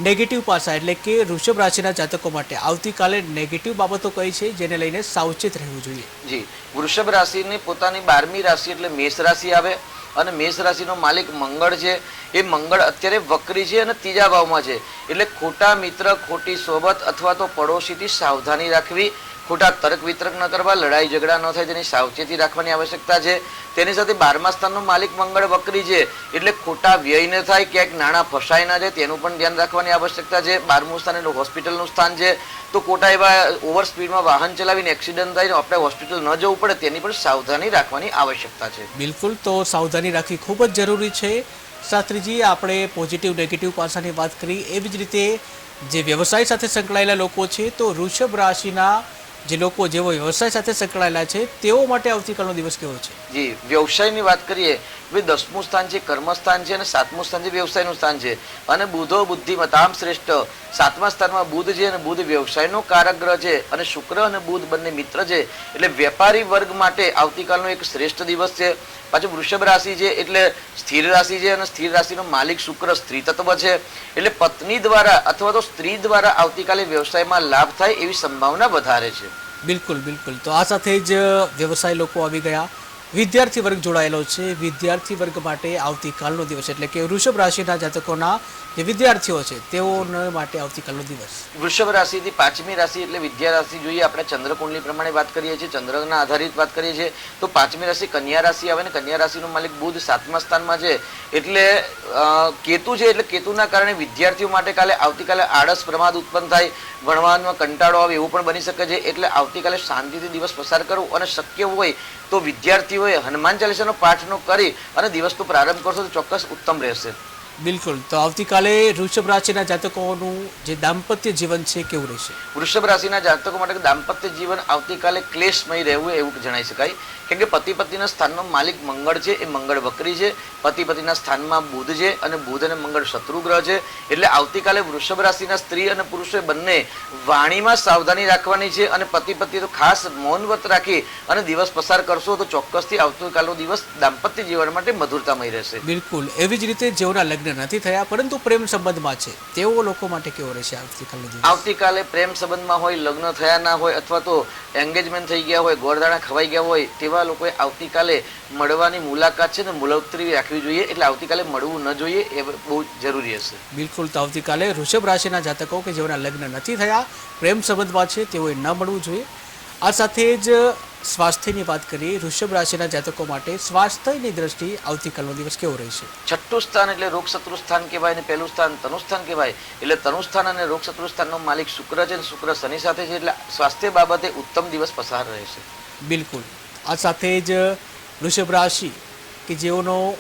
નેગેટિવ પાસા એટલે કે વૃષભ રાશિના જાતકો માટે આવતીકાલે નેગેટિવ બાબતો કઈ છે જેને લઈને સાવચેત રહેવું જોઈએ. જી, વૃષભ રાશિની પોતાની 12મી રાશિ એટલે મેષ રાશિ આવે અને મેષ રાશિનો માલિક મંગળ છે. એ મંગળ અત્યારે વક્રી છે અને 3જા ભાવમાં છે, એટલે ખોટા મિત્ર ખોટી સોબત અથવા તો પડોશીથી સાવધાની રાખવી, ખોટા તર્ક વિતર્ક ન કરવા, લડાઈ ઝઘડા ન થાય તેની સાવચેતી રાખવાની આવશ્યકતા છે. તેની સાથે 12મા સ્થાનનો માલિક મંગળ વક્રી છે, એટલે ખોટા વ્યય ન થાય, ક્યાંક નાણાં ફસાય ના જાય તેનું પણ ધ્યાન રાખવાની આવશ્યકતા છે. 12મું સ્થાન એટલે હોસ્પિટલનું સ્થાન છે, તો ખોટા એવા ઓવર સ્પીડમાં વાહન ચલાવીને એક્સિડન્ટ થાય આપણે હોસ્પિટલ ન જવું પડે તેની પણ સાવધાની રાખવાની આવશ્યકતા છે. બિલકુલ. તો સાવધાની રાખવી ખૂબ જ જરૂરી છે. શાસ્ત્રીજી આપણે પોઝિટિવ નેગેટિવ પાસાની વાત કરી, એવી જ રીતે જે વ્યવસાય સાથે સંકળાયેલા લોકો છે તો વૃષભ રાશિના જે લોકો જેવો વ્યવસાય સાથે સંકળાયેલા છે તેઓ માટે આવતીકાલનો દિવસ કેવો છે? જી, વ્યવસાયની વાત કરીએ ભાઈ 10મું સ્થાન છે કર્મસ્થાન છે અને 7મું સ્થાન છે વ્યવસાયનું સ્થાન છે. અને બુધો બુદ્ધિમતામ શ્રેષ્ઠ 7મા સ્થાનમાં બુધ છે અને બુધ વ્યવસાયનો કારક ગ્રહ છે અને શુક્ર અને બુધ બંને મિત્ર છે. એટલે વેપારી વર્ગ માટે આવતીકાલનો એક શ્રેષ્ઠ દિવસ છે. પાછું વૃષભ રાશિ છે એટલે સ્થિર રાશિ છે અને સ્થિર રાશિનો માલિક શુક્ર સ્ત્રી તત્વ છે. એટલે પત્ની દ્વારા અથવા તો સ્ત્રી દ્વારા આવતીકાલે વ્યવસાયમાં લાભ થાય એવી સંભાવના વધારે છે. બિલકુલ બિલકુલ. તો આ સાથે જ વ્યવસાય લોકો આવી ગયા, વિદ્યાર્થી વર્ગ જોડાયેલો છે. વિદ્યાર્થી વર્ગ માટે આવતીકાલનો દિવસ એટલે કે વૃષભ રાશિના જાતકોના જે વિદ્યાર્થીઓ છે તેઓને માટે આવતીકાલનો દિવસ. વૃષભ રાશિથી 5મી રાશિ એટલે વિદ્યા રાશિ જોઈએ. આપણે ચંદ્રકુંડલી પ્રમાણે વાત કરીએ છીએ, ચંદ્રના આધારિત વાત કરીએ છીએ તો 5મી રાશિ કન્યા રાશિ આવે ને કન્યા રાશિનો માલિક બુધ 7મા સ્થાનમાં છે. એટલે કેતુ છે એટલે કેતુના કારણે વિદ્યાર્થીઓ માટે આવતીકાલે આળસ પ્રમાદ ઉત્પન્ન થાય, ભણવામાં કંટાળો આવે એવું પણ બની શકે છે. એટલે આવતીકાલે શાંતિથી દિવસ પસાર કરવો અને શક્ય હોય તો વિદ્યાર્થીઓએ હનુમાન ચાલીસાનો પાઠનો કરી અને દિવસનો પ્રારંભ કરશો તો ચોક્કસ ઉત્તમ રહેશે. બિલકુલ. તો આવતીકાલે વૃષભ રાશિના જાતકોનું જે દાંપત્ય જીવન છે કેવું રહેશે? વૃષભ રાશિના જાતકો માટે દાંપત્ય જીવન આવતીકાલે ક્લેશમય રહેવું એવું જણાઈ શકાય. કેમ કે પતિ પત્નીના સ્થાનનો માલિક મંગળ છે, એ મંગળ વક્રી છે. પતિ પત્નીના સ્થાનમાં બુધ છે અને બુધ અને મંગળ શત્રુ ગ્રહ છે. એટલે આવતીકાલે વૃષભ રાશિના સ્ત્રી અને પુરુષોએ બંને વાણીમાં સાવધાની રાખવાની છે અને પતિ પત્ની તો ખાસ મૌન વ્રત રાખી અને દિવસ પસાર કરશો તો ચોક્કસથી આવતીકાલનો દિવસ દાંપત્ય જીવન માટે મધુરતામય રહેશે. બિલકુલ. એવી જ રીતે જેઓના લગ્ન નથી થયા પરંતુ પ્રેમ સંબંધમાં છે તેઓ લોકો માટે કેવો રહેશે આવતીકાલનો દિવસ? આવતીકાલે પ્રેમ સંબંધમાં હોય, લગ્ન થયા ના હોય અથવા તો એંગેજમેન્ટ થઈ ગયા હોય, ગોળદાણા ખવાઈ ગયા હોય તેવા લોકોએ આવતીકાલે મળવાની મુલાકાત છે ને મુલતવી રાખવી જોઈએ. એટલે આવતીકાલે મળવું ન જોઈએ એ બહુ જરૂરી હશે. બિલકુલ. તો આવતીકાલે વૃષભ રાશિના જાતકો કે જેઓના લગ્ન નથી થયા, પ્રેમ સંબંધમાં છે તેઓએ ન મળવું જોઈએ. આ સાથે જ સ્વાસ્થ્યની વાત કરીએ. વૃષભ રાશિના જાતકો માટે સ્વાસ્થ્યની દ્રષ્ટિએ આવતીકાલનો દિવસ કેવો રહેશે? 6ઠું સ્થાન એટલે રોગ શત્રુ સ્થાન કહેવાય અને પહેલું સ્થાન તનુસ્થાન કહેવાય. એટલે તનુસ્થાન અને રોગ શત્રુ સ્થાનનો માલિક શુક્ર છે અને શુક્ર શનિ સાથે છે. એટલે સ્વાસ્થ્ય બાબતે ઉત્તમ દિવસ પસાર રહેશે. બિલકુલ. આ સાથે જ વૃષભ રાશિ કે જેઓનો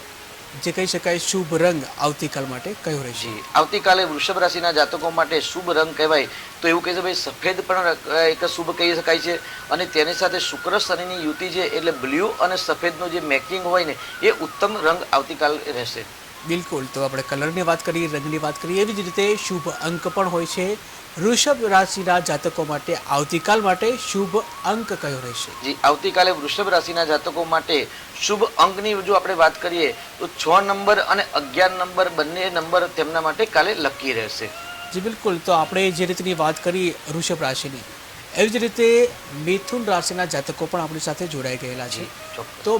જે કહી શકાય શુભ રંગ આવતીકાલ માટે કયો રહેશે? આવતીકાલે વૃષભ રાશિના જાતકો માટે શુભ રંગ કહેવાય તો એવું કહે છે ભાઈ સફેદ પણ એક શુભ કહી શકાય છે. અને તેની સાથે શુક્ર શનિની યુતિ છે એટલે બ્લુ અને સફેદનું જે મેચિંગ હોય ને એ ઉત્તમ રંગ આવતીકાલ રહેશે. બિલકુલ. તો આપણે કલરની વાત કરીએ, રંગની વાત કરીએ, એવી જ રીતે શુભ અંક પણ હોય છે. વૃષભ રાશિના જાતકો માટે આવતીકાલ માટે શુભ અંક કયો રહેશે? જી, આવતીકાલે વૃષભ રાશિના જાતકો માટે શુભ અંકની જો આપણે વાત કરીએ તો 6 નંબર અને 11 નંબર બંને નંબર તેમના માટે કાલે લકી રહેશે. જી બિલકુલ. તો આપણે જે રીતની વાત કરી વૃષભ રાશિની, એવી જ રીતે મિથુન રાશિના જાતકો પણ આપણી સાથે જોડાઈ ગયેલા છે. તો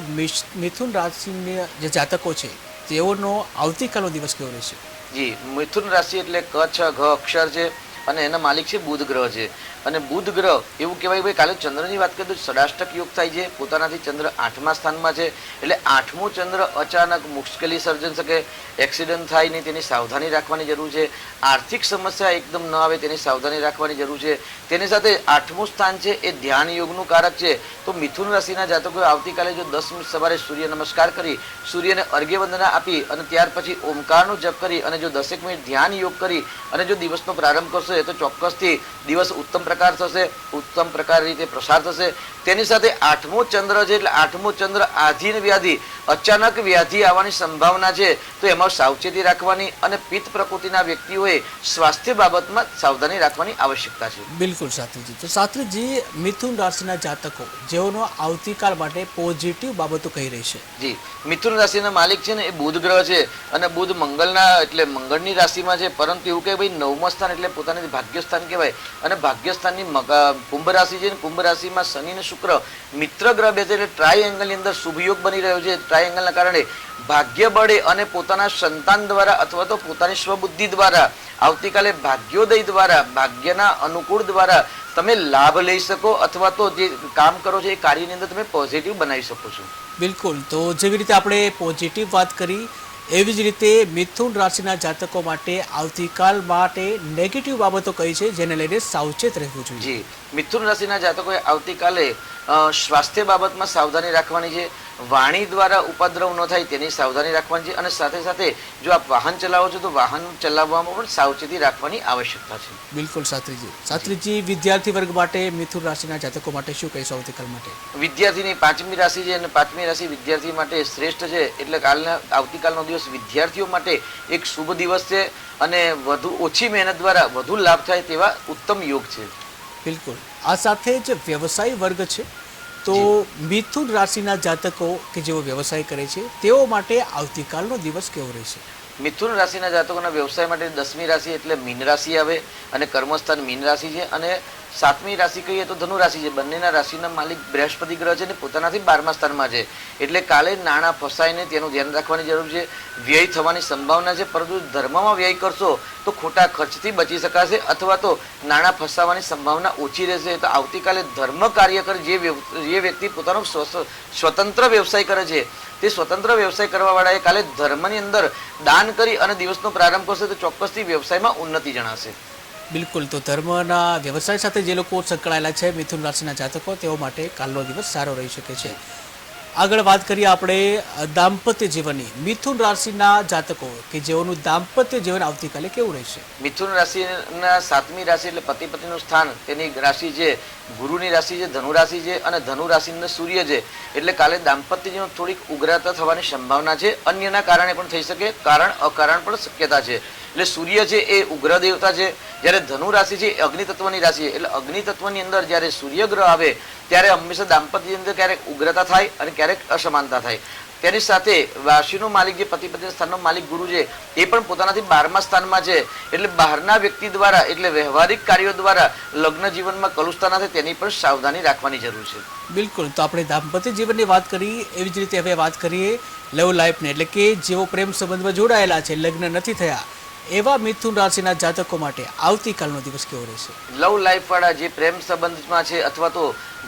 મિથુન રાશિના જે જાતકો છે તેઓનો આવતીકાલનો દિવસ કેવો રહેશે? જી, મિથુન રાશિ એટલે ક છ ઘ અક્ષર છે અને એના માલિક છે બુધ ગ્રહ છે. અને બુધ ગ્રહ એવું કહેવાય ભાઈ કાલે ચંદ્રની વાત કરીએ તો ષડાષ્ટક યોગ થાય છે. પોતાનાથી ચંદ્ર 8મા સ્થાનમાં છે. એટલે 8મો ચંદ્ર અચાનક મુશ્કેલી સર્જન શકે, એક્સિડન્ટ થાય નહીં તેની સાવધાની રાખવાની જરૂર છે. આર્થિક સમસ્યા એકદમ ન આવે તેની સાવધાની રાખવાની જરૂર છે. તેની સાથે 8મું સ્થાન છે એ ધ્યાન યોગનું કારક છે. તો મિથુન રાશિના જાતકોએ આવતીકાલે જો 10 મિનિટ સવારે સૂર્ય નમસ્કાર કરી, સૂર્યને અર્ઘ્ય વંદના આપી અને ત્યાર પછી ઓમકારનો જપ કરી અને જો 10 મિનિટ ધ્યાન યોગ કરી અને જો દિવસનો પ્રારંભ કરશે તો ચોક્કસથી દિવસ ઉત્તમ પ્રકાર થશે, ઉત્તમ પ્રકાર રીતે પ્રસાર થશે. તેની સાથે 8મો ચંદ્ર છે એટલે 8મો ચંદ્ર આધીન વ્યાધિ, અચાનક વ્યાધિ આવવાની સંભાવના છે. તો એમાં સાવચેતી રાખવાની અને પિત્ત પ્રકૃતિના વ્યક્તિઓએ સ્વાસ્થ્ય બાબતમાં સાવધાની રાખવાની આવશ્યકતા છે. બિલકુલ શાસ્ત્રીજી. તો શાસ્ત્રીજી, મિથુન રાશિના જાતકો જેઓનો આવતીકાલ માટે પોઝિટિવ બાબતો કહી રહી છે? જી, મિથુન રાશિના માલિક છે ને એ બુધ ગ્રહ છે અને બુધ મંગળના એટલે મંગળની રાશિમાં છે. પરંતુ એવું કે ભાઈ 9મા સ્થાન એટલે પોતાની ભાગ્ય સ્થાન કહેવાય અને ભાગ્ય સ્થાનની કુંભ રાશિ છે. કુંભ રાશિમાં શનિ અને શુક્ર મિત્ર ગ્રહ બે છે એટલે ટ્રાયએંગલની અંદર શુભ યોગ બની રહ્યો છે. ટ્રાયએંગલના કારણે ભાગ્ય બળે અને પોતાના સંતાન દ્વારા અથવા તો પોતાની સ્વબુદ્ધિ દ્વારા આવતીકાલે ભાગ્યોદય દ્વારા, ભાગ્યના અનુકૂળ દ્વારા તમે લાભ લઈ શકો અથવા તો જે કામ કરો છો એ કાર્યની અંદર તમે પોઝિટિવ બનાવી શકો છો. બિલકુલ. તો જેવી રીતે આપણે પોઝિટિવ વાત કરી એવી જ રીતે મિથુન રાશિના જાતકો માટે આવતીકાલ માટે નેગેટિવ બાબતો કઈ છે જેને લઈને સાવચેત રહેવું જોઈએ? જી, મિથુન રાશિના જાતકોએ આવતીકાલે સ્વાસ્થ્ય બાબતમાં સાવધાની રાખવાની છે. વાણી દ્વારા ઉપદ્રવ ન થાય તેની સાવધાની રાખવાની છે અને સાથે સાથે જો આપ વાહન ચલાવો છો તો વાહન ચલાવવામાં પણ સાવચેતી રાખવાની આવશ્યકતા છે. બિલકુલ શાસ્ત્રીજી વિદ્યાર્થી વર્ગ માટે મિથુન રાશિના જાતકો માટે શું કહીશું આવતીકાલ માટે? વિદ્યાર્થીની પાંચમી રાશિ છે અને પાંચમી રાશિ વિદ્યાર્થી માટે શ્રેષ્ઠ છે. એટલે આવતીકાલનો દિવસ વિદ્યાર્થીઓ માટે એક શુભ દિવસ છે અને વધુ ઓછી મહેનત દ્વારા વધુ લાભ થાય તેવા ઉત્તમ યોગ છે. બિલકુલ. આ સાથે જ વ્યવસાય વર્ગ છે તો મિથુન રાશિના જાતકો કે જેઓ વ્યવસાય કરે છે તેઓ માટે આવતીકાલનો દિવસ કેવો રહેશે? મિથુન રાશિના જાતકોના વ્યવસાય માટે 10મી રાશિ એટલે મીન રાશિ આવે અને કર્મસ્થાન મીન રાશિ છે અને 7મી રાશિ કહીએ તો ધનુ રાશિ છે. બંનેના રાશિના માલિક બૃહસ્પતિ ગ્રહ છે અને પોતાનાથી 12મા સ્થાનમાં છે. એટલે કાલે નાણાં ફસાઈને તેનું ધ્યાન રાખવાની જરૂર છે. વ્યય થવાની સંભાવના છે, પરંતુ ધર્મમાં વ્યય કરશો તો ખોટા ખર્ચથી બચી શકાશે અથવા તો નાણાં ફસાવાની સંભાવના ઓછી રહેશે. તો આવતીકાલે ધર્મ કાર્ય કરે જે વ્યક્તિ પોતાનો સ્વતંત્ર વ્યવસાય કરે છે તે સ્વતંત્ર વ્યવસાય કરવાવાળાએ કાલે ધર્મની અંદર દાન કરી અને દિવસનો પ્રારંભ કરશે તો ચોક્કસથી વ્યવસાયમાં ઉન્નતિ જણાશે. બિલકુલ. તો ધર્મના વ્યવસાય સાથે જે લોકો સંકળાયેલા છે મિથુન રાશિના જાતકો તેઓ માટે કાલનો દિવસ સારો રહી શકે છે. આગળ વાત કરીએ આપણે દાંપત્ય જીવનની. મિથુન રાશિના જાતકો કે જેઓનું દાંપત્ય જીવન આવતીકાલે કેવું રહેશે? મિથુન રાશિના 7મી રાશિ એટલે પતિ પત્નીનું સ્થાન તેની રાશિ છે ગુરુની રાશિ છે, ધનુ રાશિ છે અને ધનુ રાશિનો સૂર્ય છે. એટલે કાલે દાંપત્ય જીવન થોડીક ઉગ્રતા થવાની સંભાવના છે. અન્યના કારણે પણ થઈ શકે, કારણ અકારણ પણ શક્યતા છે. એટલે સૂર્ય છે એ ઉગ્ર દેવતા છે, જ્યારે ધનુ રાશિ છે એ અગ્નિ તત્વની રાશિ છે. એટલે અગ્નિ તત્વની અંદર જ્યારે સૂર્ય ગ્રહ આવે ત્યારે હંમેશા દાંપત્યની અંદર ક્યારેક ઉગ્રતા થાય અને ક્યારેક અસમાનતા થાય. તેની સાથે રાશિનો માલિક જે પતિ પત્ની સ્થાનનો માલિક ગુરુ છે એ પણ પોતાનાથી 12મા સ્થાનમાં છે. એટલે બહારના વ્યક્તિ દ્વારા એટલે વ્યવહારિક કાર્યો દ્વારા લગ્ન જીવનમાં કલુષતા ન થાય તેની પણ સાવધાની રાખવાની જરૂર છે. બિલકુલ. તો આપણે દાંપત્ય જીવનની વાત કરી, એવી જ રીતે હવે વાત કરીએ લવ લાઈફને, એટલે કે જેઓ પ્રેમ સંબંધમાં જોડાયેલા છે, લગ્ન નથી થયા એવા મિથુન રાશિના જાતકો માટે આવતીકાલનો દિવસ કેવો રહેશે? લવ લાઈફ વાળા જે પ્રેમ સંબંધમાં છે અથવા તો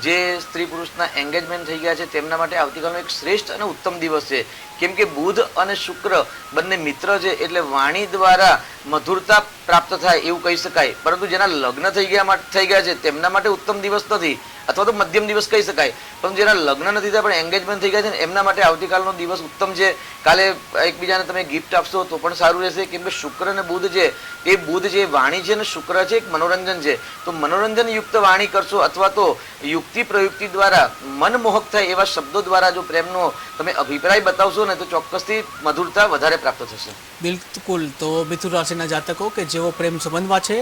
જે સ્ત્રી પુરુષના એંગેજમેન્ટ થઈ ગયા છે તેમના માટે આવતીકાલનો એક શ્રેષ્ઠ અને ઉત્તમ દિવસ છે. કેમ કે બુધ અને શુક્ર બંને મિત્ર છે એટલે વાણી દ્વારા મધુરતા પ્રાપ્ત થાય એવું કહી શકાય. પરંતુ જેના લગ્ન થઈ ગયા છે તેમના માટે ઉત્તમ દિવસ નથી અથવા તો મધ્યમ દિવસ કહી શકાય. પરંતુ જેના લગ્ન નથી થયા પણ એંગેજમેન્ટ થઈ ગયા છે ને એમના માટે આવતીકાલનો દિવસ ઉત્તમ છે. કાલે એકબીજાને તમે ગિફ્ટ આપશો તો પણ સારું રહેશે. કેમ કે શુક્ર અને બુધ છે એ બુધ છે વાણી છે અને શુક્ર છે એક મનોરંજન છે. તો મનોરંજન યુક્ત વાણી કરશો અથવા તો યુક્તિ પ્રયુક્તિ દ્વારા મનમોહક થાય એવા શબ્દો દ્વારા જો પ્રેમનો તમે અભિપ્રાય બતાવશો ને તો ચોક્કસથી મધુરતા વધારે પ્રાપ્ત થશે. બિલકુલ. તો મિથુન રાશિના જાતકો કે જેઓ પ્રેમ સંબંધમાં છે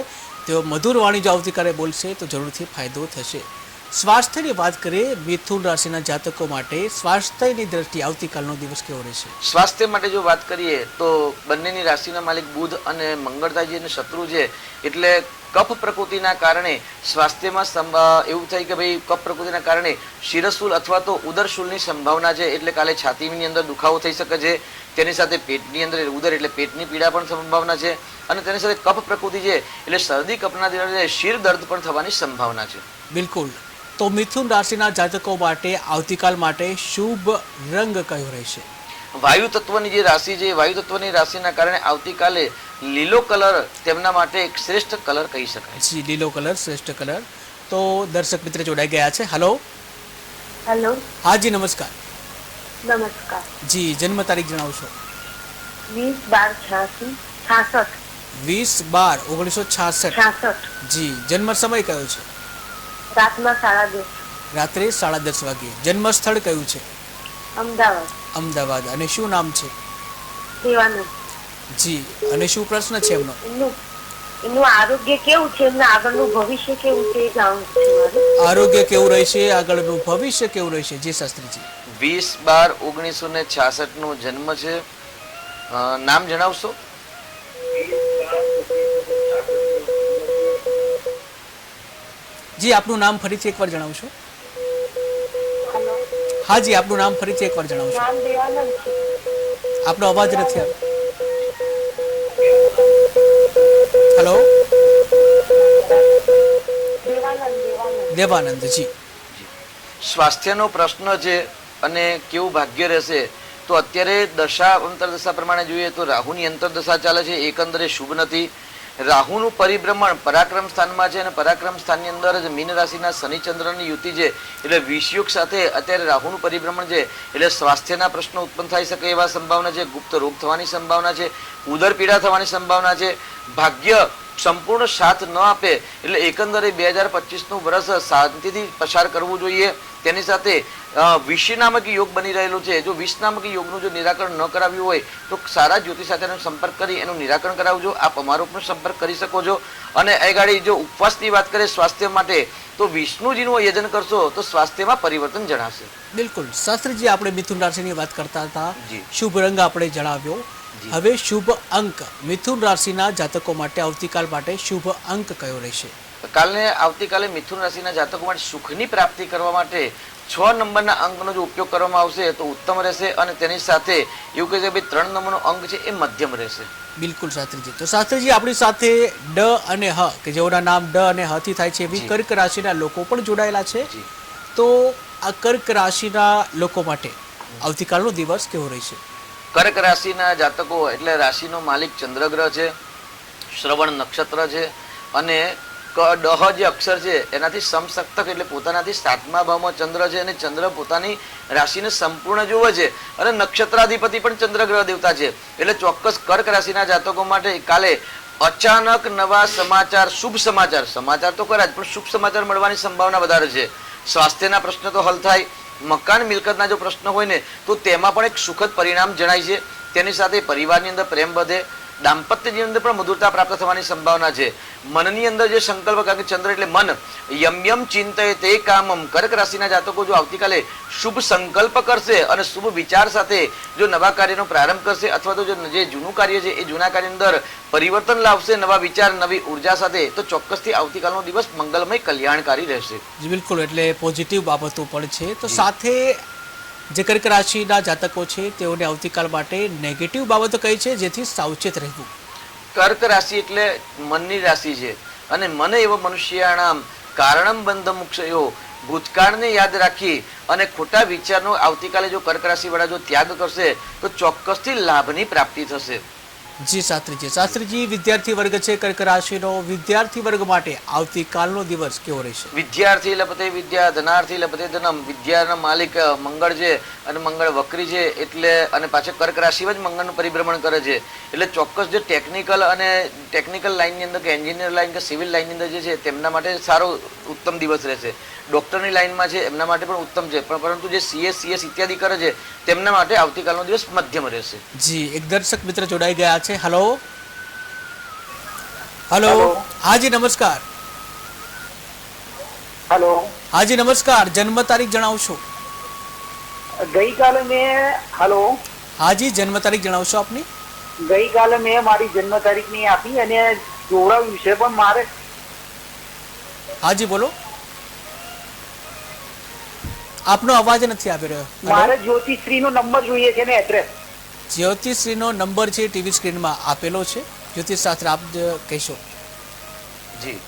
તેઓ મધુર વાણી જો આવતીકાલે બોલશે તો જરૂરથી ફાયદો થશે. સ્વાસ્થ્યની વાત કરીએ મિથુન રાશિના જાતકો માટે સ્વાસ્થ્યની દ્રષ્ટિએ આવતીકાલનો દિવસ કેવો રહેશે? સ્વાસ્થ્ય માટે જો વાત કરીએ તો બંનેની રાશિના માલિક બુધ અને મંગળતાજી અને શત્રુ છે. એટલે કફ પ્રકૃતિના કારણે સ્વાસ્થ્યમાં એવું થાય કે ભાઈ કફ પ્રકૃતિના કારણે શિરશૂલ અથવા તો ઉદરશૂલની સંભાવના છે. એટલે કાલે છાતીની અંદર દુખાવો થઈ શકે છે. તેની સાથે પેટની અંદર ઉદર એટલે પેટની પીડા પણ સંભાવના છે અને તેની સાથે કફ પ્રકૃતિ છે એટલે શરદી કફના લીધે શિર દર્દ પણ થવાની સંભાવના છે. બિલકુલ. તો મિથુન રાશિના જાતકો માટે આવતીકાલ માટે શુભ રંગ કયો રહેશે? વાયુ તત્વની જે રાશિ છે વાયુ તત્વની રાશિના કારણે આવતીકાલે લીલો કલર તેમના માટે એક શ્રેષ્ઠ કલર કહી શકાય. જી, લીલો કલર શ્રેષ્ઠ કલર. તો દર્શક મિત્ર જોડાઈ ગયા છે. હેલો. હેલો. હા જી, નમસ્કાર. નમસ્કાર. જી, જન્મ તારીખ જણાવશો? 20/12/66. 20/12/1966. જી, જન્મ સમય કયો છે? રાતના 10:30. રાત્રે 10:30 વાગે. જન્મ સ્થળ કયું છે? અમદાવાદ. અમદાવાદ. અને શું નામ છે? દેવાનંદ. જી, અને શું પ્રશ્ન છે એમનો? એનું આરોગ્ય કેવું છે, એમના આગળનું ભવિષ્ય કેવું છે એ જાણવું છે મારે. આરોગ્ય કેવું રહેશે, આગળનું ભવિષ્ય કેવું રહેશે? જી શાસ્ત્રીજી. 20/12/1966 નો જન્મ છે. નામ જણાવશો? જી, આપનું નામ ફરીથી એકવાર જણાવશો? હા જી, આપનું નામ ફરીથી એકવાર જણાવશો? નામ દેવાનંદ છે. આપનો અવાજ નથી આવ્યો. હેલો. દેવાનંદ જી. સ્વાસ્થ્યનો પ્રશ્ન છે અને કેવું ભાગ્ય રહેશે તો અત્યારે દશા અંતરદશા પ્રમાણે જોઈએ તો રાહુની અંતરદશા ચાલે છે. એકંદરે શુભ નથી. રાહુનું પરિભ્રમણ પરાક્રમ સ્થાનમાં છે અને પરાક્રમ સ્થાનની અંદર જ મીન રાશિના શનિચંદ્રની યુતિ છે એટલે વિષયુગ સાથે અત્યારે રાહુનું પરિભ્રમણ છે એટલે સ્વાસ્થ્યના પ્રશ્નો ઉત્પન્ન થઈ શકે એવા સંભાવના છે, ગુપ્ત રોગ થવાની સંભાવના છે, ઉદર પીડા થવાની સંભાવના છે, ભાગ્ય સંપૂર્ણ સાથ ન આપે એટલે એકંદરે 2025નું વર્ષ શાંતિથી પસાર કરવું જોઈએ. તેની સાથે વિષ નામક યોગ બની રહેલો છે. જો વિષ નામક યોગનું જો નિરાકરણ ન કરાવ્યું હોય તો સારા જ્યોતિષ સાથેનો સંપર્ક કરી એનું નિરાકરણ કરાવજો. આપ અમારો પણ સંપર્ક કરી શકો છો. અને એ ગાડી જો ઉપવાસની વાત કરીએ સ્વાસ્થ્ય માટે તો વિષ્ણુજીનું યજન કરશો તો સ્વાસ્થ્યમાં પરિવર્તન જણાશે. બિલકુલ શાસ્ત્રીજી, આપણે મિથુન રાશિની વાત કરતા હતા. જી. શુભ રંગ આપણે જણાવ્યો. હવે શુભ અંક મિથુન રાશિના જાતકો માટે આવતીકાલ માટે શુભ અંક કયો રહેશે? આવતીકાલે મિથુન રાશિના જાતકો માટે સુખની પ્રાપ્તિ કરવા માટે 6 નંબરના અંકનો જો ઉપયોગ કરવામાં આવશે તો ઉત્તમ રહેશે. અને તેની સાથે એવું કહે છે કે 3 નંબરનો અંક છે એ મધ્યમ રહેશે. બિલકુલ શાસ્ત્રીજી. તો શાસ્ત્રીજી, આપણી સાથે ડ અને હ કે જેઓના નામ ડ અને હ થી થાય છે એવી કર્ક રાશિના લોકો પણ જોડાયેલા છે. તો આ કર્ક રાશિના લોકો માટે આવતીકાલનો દિવસ કેવો રહેશે? કર્ક રાશિના જાતકો એટલે રાશિનો માલિક ચંદ્રગ્રહ છે, શ્રવણ નક્ષત્ર છે અને ડહ જે અક્ષર છે એનાથી સમસપ્તક એટલે પોતાનાથી 7મા ભાવમાં ચંદ્ર છે અને ચંદ્ર પોતાની રાશિને સંપૂર્ણ જોવે છે અને નક્ષત્રાધિપતિ પણ ચંદ્રગ્રહ દેવતા છે. એટલે ચોક્કસ કર્ક રાશિના જાતકો માટે કાલે અચાનક નવા સમાચાર, શુભ સમાચાર તો ખરા જ પણ શુભ સમાચાર મળવાની સંભાવના વધારે છે. સ્વાસ્થ્યના પ્રશ્નો તો હલ થાય, મકાન મિલકતના જો પ્રશ્ન હોય ને તો તેમાં પણ એક સુખદ પરિણામ જણાય છે. તેની સાથે પરિવારની અંદર પ્રેમ વધે, દાંપત્ય જીવન અંદર પણ મધુરતા પ્રાપ્ત થવાની સંભાવના છે. મનની અંદર જે સંકલ્પ, કારણ કે ચંદ્ર એટલે મન, યમ ચિંતય તે કામમ. કર્ક રાશિના જાતકો જો આવતીકાલે શુભ સંકલ્પ કરશે અને શુભ વિચાર સાથે જો નવા કાર્યનો પ્રારંભ કરશે અથવા તો જે જૂનું કાર્ય છે એ જૂના કાર્ય અંદર પરિવર્તન લાવશે નવા વિચાર, નવી ઉર્જા સાથે, તો ચોક્કસથી આવતીકાલનો દિવસ મંગલમય કલ્યાણકારી રહેશે. જી બિલકુલ, એટલે પોઝિટિવ બાબતો પણ છે. તો સાથે જે કર્ક રાશિના જાતકો છે તેઓને આવતીકાલ માટે નેગેટિવ બાબતો કઈ છે જેથી સાવચેત રહેવું? કર્ક રાશિ એટલે મનની રાશિ છે અને મન એવો મનુષ્યાણામ કારણમ બંધ મુક્ષયો. ભૂતકાળને યાદ રાખી અને ખોટા વિચારનો આવતીકાલે જો કર્ક રાશિ વાળા જો ત્યાગ કરશે તો ચોક્કસથી લાભની પ્રાપ્તિ થશે. જી શાસ્ત્રીજી. શાસ્ત્રીજી, વિદ્યાર્થી વર્ગ છે કર્ક રાશિનો, વિદ્યાર્થી વર્ગ માટે આવતીકાલનો દિવસ કેવો રહેશે? વિદ્યાર્થી લપતે વિદ્યા, ધનાર્થી લપતે ધનમ. વિદ્યાના માલિક મંગળ છે અને મંગળ વક્રી છે એટલે અને પાછળ કર્ક રાશિમાં જ મંગળનું પરિભ્રમણ કરે છે એટલે ચોક્કસ જે ટેકનિકલ લાઇનની અંદર કે એન્જિનિયર લાઇન કે સિવિલ લાઇનની અંદર જે છે તેમના માટે સારો ઉત્તમ દિવસ રહેશે. ડોક્ટરની લાઇનમાં છે એમના માટે પણ ઉત્તમ છે, પણ પરંતુ જે CS ઇત્યાદિ કરે છે તેમના માટે આવતીકાલનો દિવસ મધ્યમ રહેશે. જી, એક દર્શક મિત્ર જોડાઈ ગયા છે. હેલો. હાજી નમસ્કાર. હેલો. હાજી નમસ્કાર. જન્મ તારીખ જણાવશો? ગઈકાલે મેં હાજી જન્મ તારીખ જણાવશો આપની? ગઈકાલે મેં મારી જન્મ તારીખ ની આપી અને જોડાવ્યું છે પણ મારે. હાજી બોલો. આપનો અવાજ નથી આવી રહ્યો. મારે જ્યોતિશ્રી નો નંબર જોઈએ છે ને એડ્રેસ. જ્યોતિશ્રીનો નંબર છે ટીવી સ્ક્રીનમાં આપેલો છે. જ્યોતિષ શાસ્ત્ર આપ કહેશો? જી,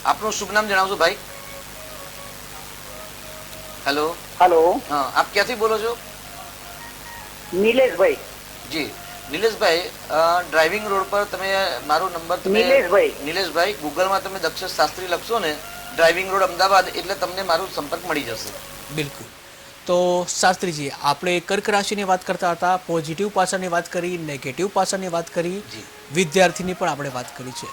આપનું શુભ નામ જણાવશો ભાઈ? હેલો. હા, આપ ક્યાંથી બોલો છો? નિલેશભાઈ. જી નિલેશભાઈ, ડ્રાઇવિંગ રોડ પર તમે મારો નંબર નિલેશભાઈ ગૂગલમાં તમે દક્ષ શાસ્ત્રી લખશો ને ડ્રાઇવિંગ રોડ અમદાવાદ એટલે તમને મારો સંપર્ક મળી જશે. બિલકુલ. તો શાસ્ત્રીજી, આપણે કર્ક રાશિની વાત કરતા હતા, પોઝિટિવ પાસાની વાત કરી, નેગેટિવ પાસાની વાત કરી, વિદ્યાર્થીની પણ આપણે વાત કરી છે.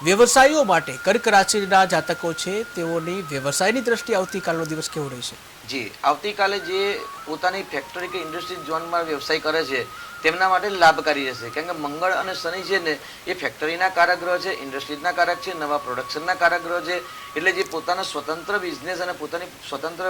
વ્યવસાયીઓ માટે કર્ક રાશિના જાતકો છે તેઓની વ્યવસાયની દ્રષ્ટિએ આવતીકાલનો દિવસ કેવો રહેશે? જી, આવતીકાલે જે પોતાની ફેક્ટરી કે ઇન્ડસ્ટ્રી ઝોનમાં વ્યવસાય કરે છે તેમના માટે લાભકારી રહેશે, કારણ કે મંગળ અને શનિ છે ને એ ફેક્ટરીના કારક ગ્રહ છે, ઇન્ડસ્ટ્રીઝના કારક છે, નવા પ્રોડક્શનના કારક ગ્રહ છે. એટલે જે પોતાના સ્વતંત્ર બિઝનેસ અને પોતાની સ્વતંત્ર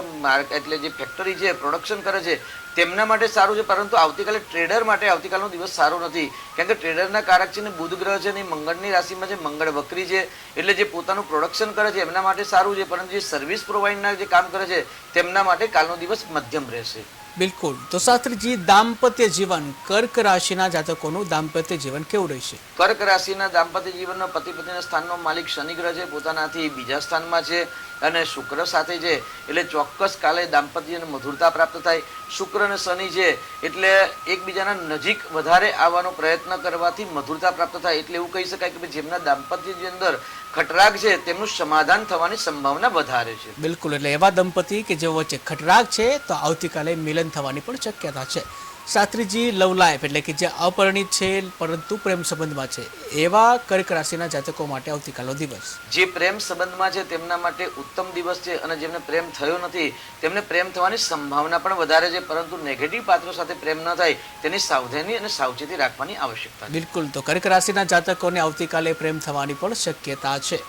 એટલે જે ફેક્ટરી છે પ્રોડક્શન કરે છે તેમના માટે સારું છે, પરંતુ આવતીકાલે ટ્રેડર માટે આવતીકાલનો દિવસ સારો નથી, કારણ કે ટ્રેડરના કારક છે ને બુધ ગ્રહ છે ને મંગળની રાશિમાં છે, મંગળ વક્રી છે એટલે જે પોતાનું પ્રોડક્શન કરે છે એમના માટે સારું છે, પરંતુ જે સર્વિસ પ્રોવાઈડના જે કામ કરે છે તેમના માટે કાલનો દિવસ મધ્યમ રહેશે. બિલકુલ. તો શાસ્ત્રીજી, દાંપત્ય જીવન, કર્ક રાશિના જાતકોનું દાંપત્ય જીવન કેવું રહેશે? કર્ક રાશિના દાંપત્ય જીવનનો પતિ પત્નીના સ્થાનનો માલિક શનિ ગ્રહ છે, પોતાનાથી બીજા સ્થાનમાં છે અને શુક્ર સાથે છે, એટલે ચોક્કસ કાલે દાંપત્યને મધુરતા પ્રાપ્ત થાય. શુક્ર અને શનિ છે એટલે એકબીજાના નજીક વધારે આવવાનો પ્રયત્ન કરવાથી મધુરતા પ્રાપ્ત થાય. એટલે એવું કહી શકાય કે જેમના દાંપત્યની અંદર ખટરાગ છે તેમનું સમાધાન થવાની સંભાવના વધારે છે. બિલકુલ. એટલે એવા દંપતી કે જેઓ વચ્ચે ખટરાગ છે તો આવતીકાલે મિલન થવાની પણ શક્યતા છે. શાસ્ત્રીજી, લવ લાઈફ એટલે કે જે અપરિણિત છે પરંતુ પ્રેમ સંબંધમાં છે એવા કર્ક રાશિના જાતકો માટે આવતીકાલનો દિવસ. જે પ્રેમ સંબંધમાં છે તેમના માટે ઉત્તમ દિવસ છે અને જેમને પ્રેમ થયો નથી તેમને પ્રેમ થવાની સંભાવના પણ વધારે છે, પરંતુ નેગેટિવ પાત્રો સાથે પ્રેમ ન થાય તેની સાવધાની અને સાવચેતી રાખવાની આવશ્યકતા છે. બિલકુલ. તો કર્ક રાશિના જાતકોને આવતીકાલે પ્રેમ થવાની પણ શક્યતા છે.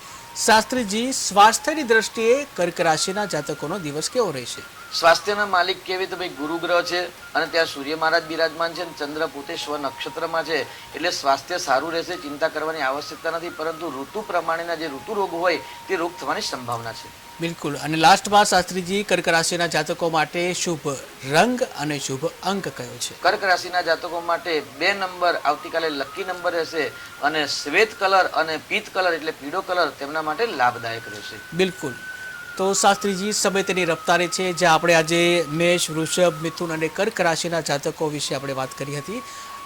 શાસ્ત્રીજી, સ્વાસ્થ્યની દ્રષ્ટિએ કર્ક રાશિના જાતકોનો દિવસ કેવો રહેશે? સ્વાસ્થ્યના માલિક કેવી તો ભાઈ ગુરુ ગ્રહ છે અને ત્યાં સૂર્ય મહારાજ બિરાજમાન છે અને ચંદ્ર પોતે સ્વ નક્ષત્રમાં છે, એટલે સ્વાસ્થ્ય સારું રહેશે, ચિંતા કરવાની આવશ્યકતા નથી, પરંતુ ઋતુ પ્રમાણેના જે ઋતુ રોગ હોય તે રોગ થવાની સંભાવના છે. બિલકુલ. અને લાસ્ટમાં શાસ્ત્રીજી, કર્ક રાશિના જાતકો માટે શુભ રંગ અને શુભ અંક કયો છે? કર્ક રાશિના જાતકો માટે 2 નંબર આવતીકાલે લકી નંબર રહેશે અને શ્વેત કલર અને પીત કલર એટલે પીળો કલર તેમના માટે લાભદાયક રહેશે. બિલકુલ. તો શાસ્ત્રીજી, સમય તેની રફતારે છે. જે આપણે આજે મેષ, વૃષભ, મિથુન અને કર્ક રાશિના જાતકો વિશે આપણે વાત કરી હતી.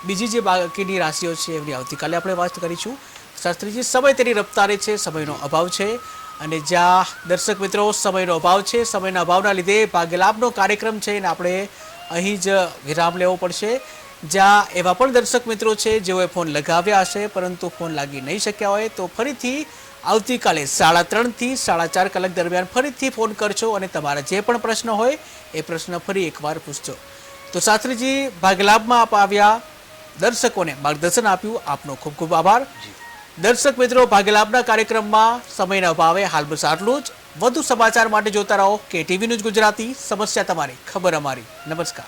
બીજી જે બાકીની રાશિઓ છે એમની આવતીકાલે આપણે વાત કરીશું. શાસ્ત્રીજી, સમય તેની રફતારે છે, સમયનો અભાવ છે અને જ્યાં દર્શક મિત્રો સમયનો અભાવ છે, સમયના અભાવના લીધે ભાગ્યલાભનો કાર્યક્રમ છે અને આપણે અહીં જ વિરામ લેવો પડશે. જ્યાં એવા પણ દર્શક મિત્રો છે જેઓએ ફોન લગાવ્યા હશે પરંતુ ફોન લાગી નહીં શક્યા હોય તો ફરીથી આવતીકાલે 3:30 થી 4:30 કલાક દરમિયાન ફરીથી ફોન કરજો અને તમારા જે પણ પ્રશ્ન હોય એ પ્રશ્ન ફરી એકવાર પૂછજો. તો શાસ્ત્રીજી, ભાગ્યલાભમાં આપ આવ્યા, દર્શકોને માર્ગદર્શન આપ્યું, આપનો ખૂબ ખૂબ આભાર. દર્શક મિત્રો, ભાગ્યલાભના કાર્યક્રમમાં સમયના અભાવે હાલ બસ આટલું જ. વધુ સમાચાર માટે જોતા રહો KTV ન્યૂઝ ગુજરાતી. સમસ્યા તમારી, ખબર અમારી. નમસ્કાર.